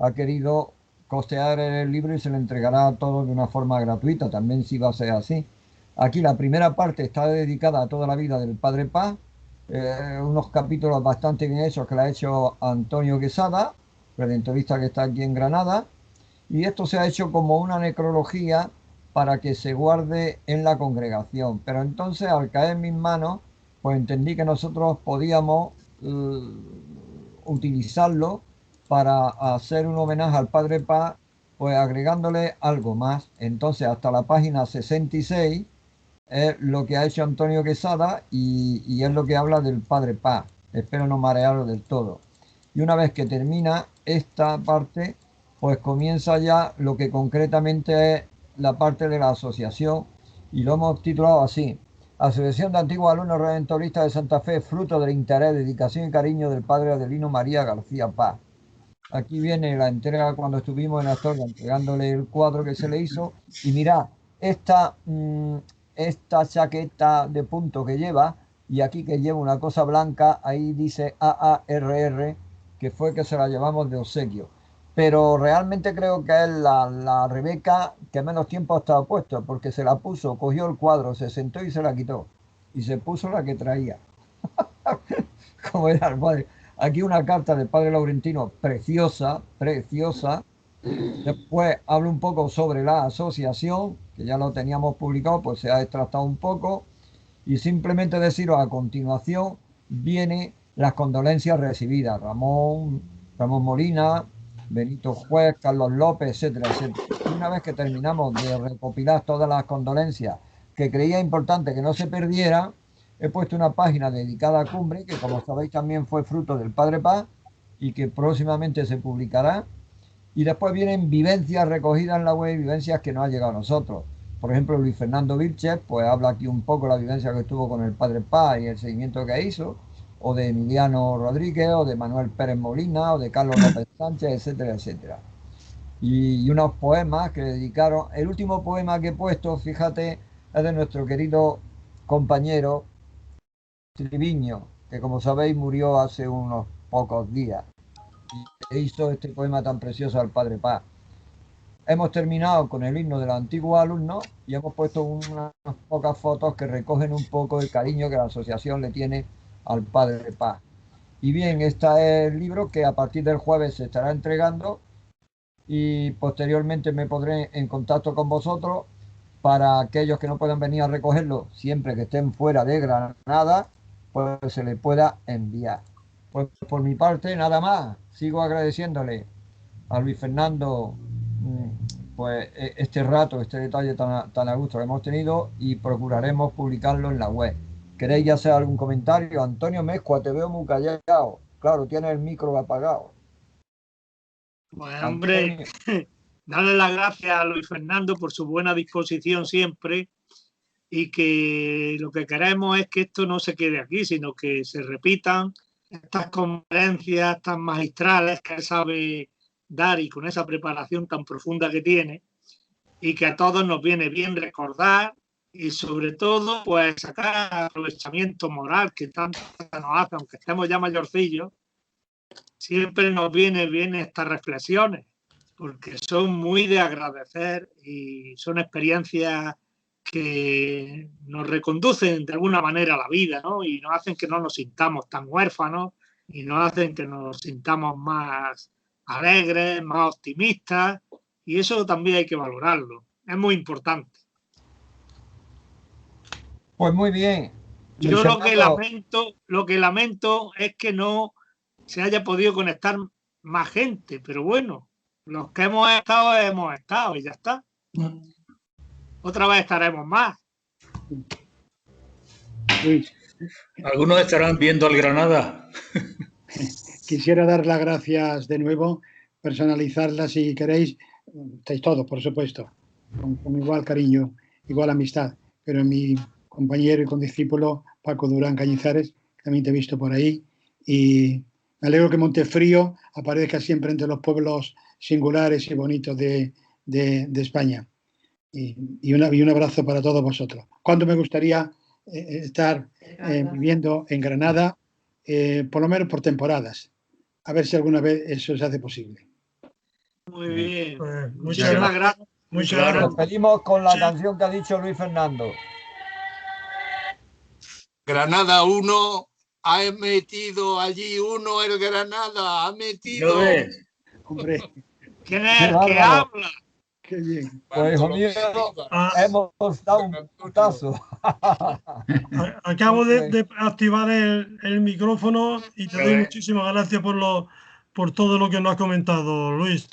ha querido costear el libro y se le entregará a todos de una forma gratuita, también si va a ser así. Aquí la primera parte está dedicada a toda la vida del Padre Paz, unos capítulos bastante bien hechos que le ha hecho Antonio Quesada, redentorista que está aquí en Granada, y esto se ha hecho como una necrología para que se guarde en la congregación. Pero entonces, al caer en mis manos, pues entendí que nosotros podíamos utilizarlo para hacer un homenaje al Padre Paz, pues agregándole algo más. Entonces, hasta la página 66 es lo que ha hecho Antonio Quesada y es lo que habla del Padre Paz. Espero no marearlo del todo. Y una vez que termina esta parte, pues comienza ya lo que concretamente es la parte de la asociación y lo hemos titulado así: Asociación de Antiguos Alumnos Redentoristas de Santa Fe, fruto del interés, dedicación y cariño del Padre Adelino María García Paz. Aquí viene la entrega cuando estuvimos en Astorga entregándole el cuadro que se le hizo y mirad, esta chaqueta de punto que lleva y aquí que lleva una cosa blanca, ahí dice AARR, que fue que se la llevamos de obsequio. Pero realmente creo que es la Rebeca que menos tiempo ha estado puesto, porque se la puso, cogió el cuadro, se sentó y se la quitó. Y se puso la que traía. Como era el padre. Aquí una carta del padre Laurentino preciosa, preciosa. Después hablo un poco sobre la asociación, que ya lo teníamos publicado, pues se ha extractado un poco. Y simplemente deciros a continuación, viene las condolencias recibidas. Ramón Molina, Benito Juez, Carlos López, etcétera, etcétera. Y una vez que terminamos de recopilar todas las condolencias que creía importante que no se perdiera, he puesto una página dedicada a Cumbre, que como sabéis también fue fruto del Padre Paz y que próximamente se publicará. Y después vienen vivencias recogidas en la web, vivencias que nos han llegado a nosotros. Por ejemplo, Luis Fernando Vilches, pues habla aquí un poco de la vivencia que tuvo con el Padre Paz y el seguimiento que hizo, o de Emiliano Rodríguez, o de Manuel Pérez Molina, o de Carlos López Sánchez, etcétera, etcétera. Y unos poemas que le dedicaron. El último poema que he puesto, fíjate, es de nuestro querido compañero Triviño, que como sabéis murió hace unos pocos días. Y hizo este poema tan precioso al Padre Paz. Hemos terminado con el himno de los antiguos alumnos y hemos puesto unas pocas fotos que recogen un poco el cariño que la asociación le tiene al Padre Paz. Y bien, este es el libro que a partir del jueves se estará entregando y posteriormente me pondré en contacto con vosotros para aquellos que no puedan venir a recogerlo siempre que estén fuera de Granada, pues se les pueda enviar. Pues por mi parte, nada más. Sigo agradeciéndole a Luis Fernando pues este rato, este detalle tan a gusto que hemos tenido y procuraremos publicarlo en la web. ¿Queréis hacer algún comentario? Antonio Mezcua, te veo muy callado. Claro, tienes el micro apagado. Pues hombre, darle las gracias a Luis Fernando por su buena disposición siempre y que lo que queremos es que esto no se quede aquí, sino que se repitan estas conferencias tan magistrales que él sabe dar y con esa preparación tan profunda que tiene, y que a todos nos viene bien recordar y sobre todo pues sacar aprovechamiento moral que tanto nos hace, aunque estemos ya mayorcillos, siempre nos viene bien estas reflexiones porque son muy de agradecer y son experiencias que nos reconducen de alguna manera a la vida, ¿no? Y nos hacen que no nos sintamos tan huérfanos y nos hacen que nos sintamos más alegres, más optimistas, y eso también hay que valorarlo. Es muy importante. Pues muy bien. Yo lo que lamento es que no se haya podido conectar más gente, pero bueno, los que hemos estado y ya está. Otra vez estaremos más. Luis. Algunos estarán viendo al Granada. Quisiera dar las gracias de nuevo, personalizarlas si queréis. Estáis todos, por supuesto, con igual cariño, igual amistad. Pero mi compañero y condiscípulo Paco Durán Cañizares, también te he visto por ahí. Y me alegro que Montefrío aparezca siempre entre los pueblos singulares y bonitos de España. Y un abrazo para todos vosotros. ¿Cuándo me gustaría estar viviendo en Granada? Por lo menos por temporadas. A ver si alguna vez eso se hace posible. Muy bien. Muchas gracias. Muchas gracias. Nos pedimos con la canción que ha dicho Luis Fernando. Granada 1, ha metido allí uno el Granada, ha metido. ¿No ves? Hombre. ¿Quién es el que habla? Qué bien. Pues hijo mío, hemos dado un putazo. Acabo de activar el micrófono y te doy muchísimas gracias por todo lo que nos has comentado, Luis.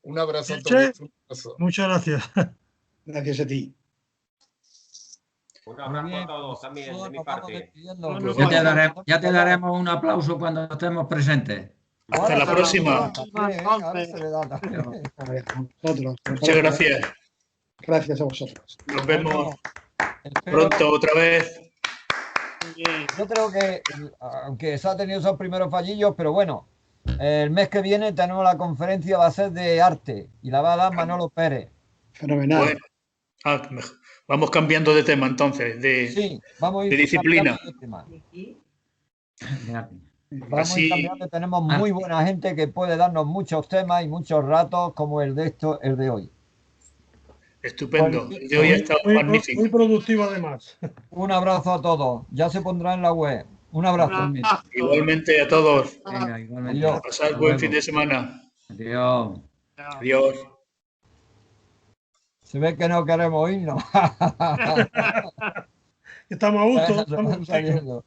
Un abrazo a todos. Muchas gracias. Gracias a ti. Un abrazo a todos también de mi parte. Ya te daremos un aplauso cuando estemos presentes. Hasta la próxima. Muchas gracias. Gracias a vosotros. Nos vemos pronto otra vez. Yo creo que, aunque se ha tenido esos primeros fallillos, pero bueno, el mes que viene tenemos la conferencia, va a ser de arte y la va a dar Manolo Pérez. Fenomenal. Bueno, vamos cambiando de tema entonces, sí, vamos a ir de disciplina. De tema. Vamos a ir cambiando, tenemos muy buena gente que puede darnos muchos temas y muchos ratos como el de hoy. Estupendo. El de hoy ha estado magnífico. Muy productivo además. Un abrazo a todos. Ya se pondrá en la web. Un abrazo. Igualmente a todos. Venga, igualmente. Pasad buen fin de semana. Adiós. Adiós. Se ve que no queremos irnos. Estamos a gusto. Estamos saliendo.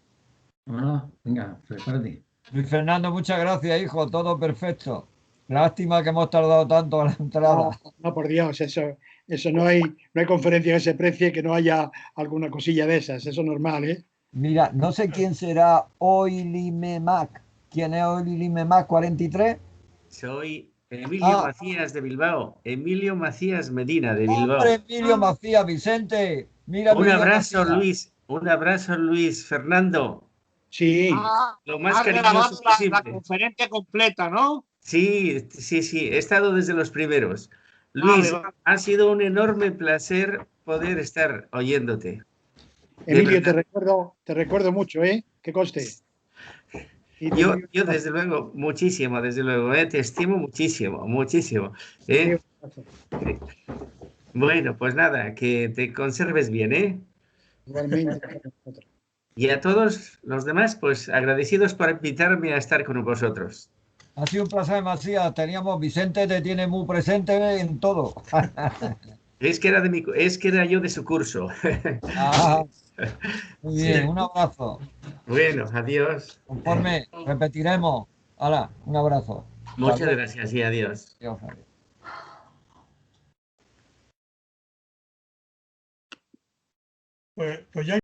Bueno, venga, prepárate. Luis Fernando, muchas gracias, hijo. Todo perfecto. Lástima que hemos tardado tanto a la entrada. No, por Dios, eso no hay conferencia que se precie que no haya alguna cosilla de esas. Eso es normal, ¿eh? Mira, no sé quién será Oilimemac. ¿Quién es Oilimemac 43? Soy Emilio Macías de Bilbao. Emilio Macías Medina de Bilbao. ¡Hombre, Emilio Macías, Vicente! Mira, un abrazo, Luis. Un abrazo, Luis Fernando. Sí. Lo más cariñoso posible. La conferencia completa, ¿no? Sí. He estado desde los primeros. Luis, ha sido un enorme placer poder estar oyéndote. Emilio, te recuerdo mucho, ¿eh? Que conste. Yo desde luego, muchísimo, desde luego, te estimo muchísimo. Bueno, pues nada, que te conserves bien, ¿eh? Igualmente. Y a todos los demás, pues agradecidos por invitarme a estar con vosotros. Ha sido un placer, Macías. Vicente te tiene muy presente en todo. Es que era yo de su curso. Muy bien, un abrazo. Bueno, adiós. Conforme repetiremos. Hola, un abrazo. Muchas gracias y adiós. Pues ya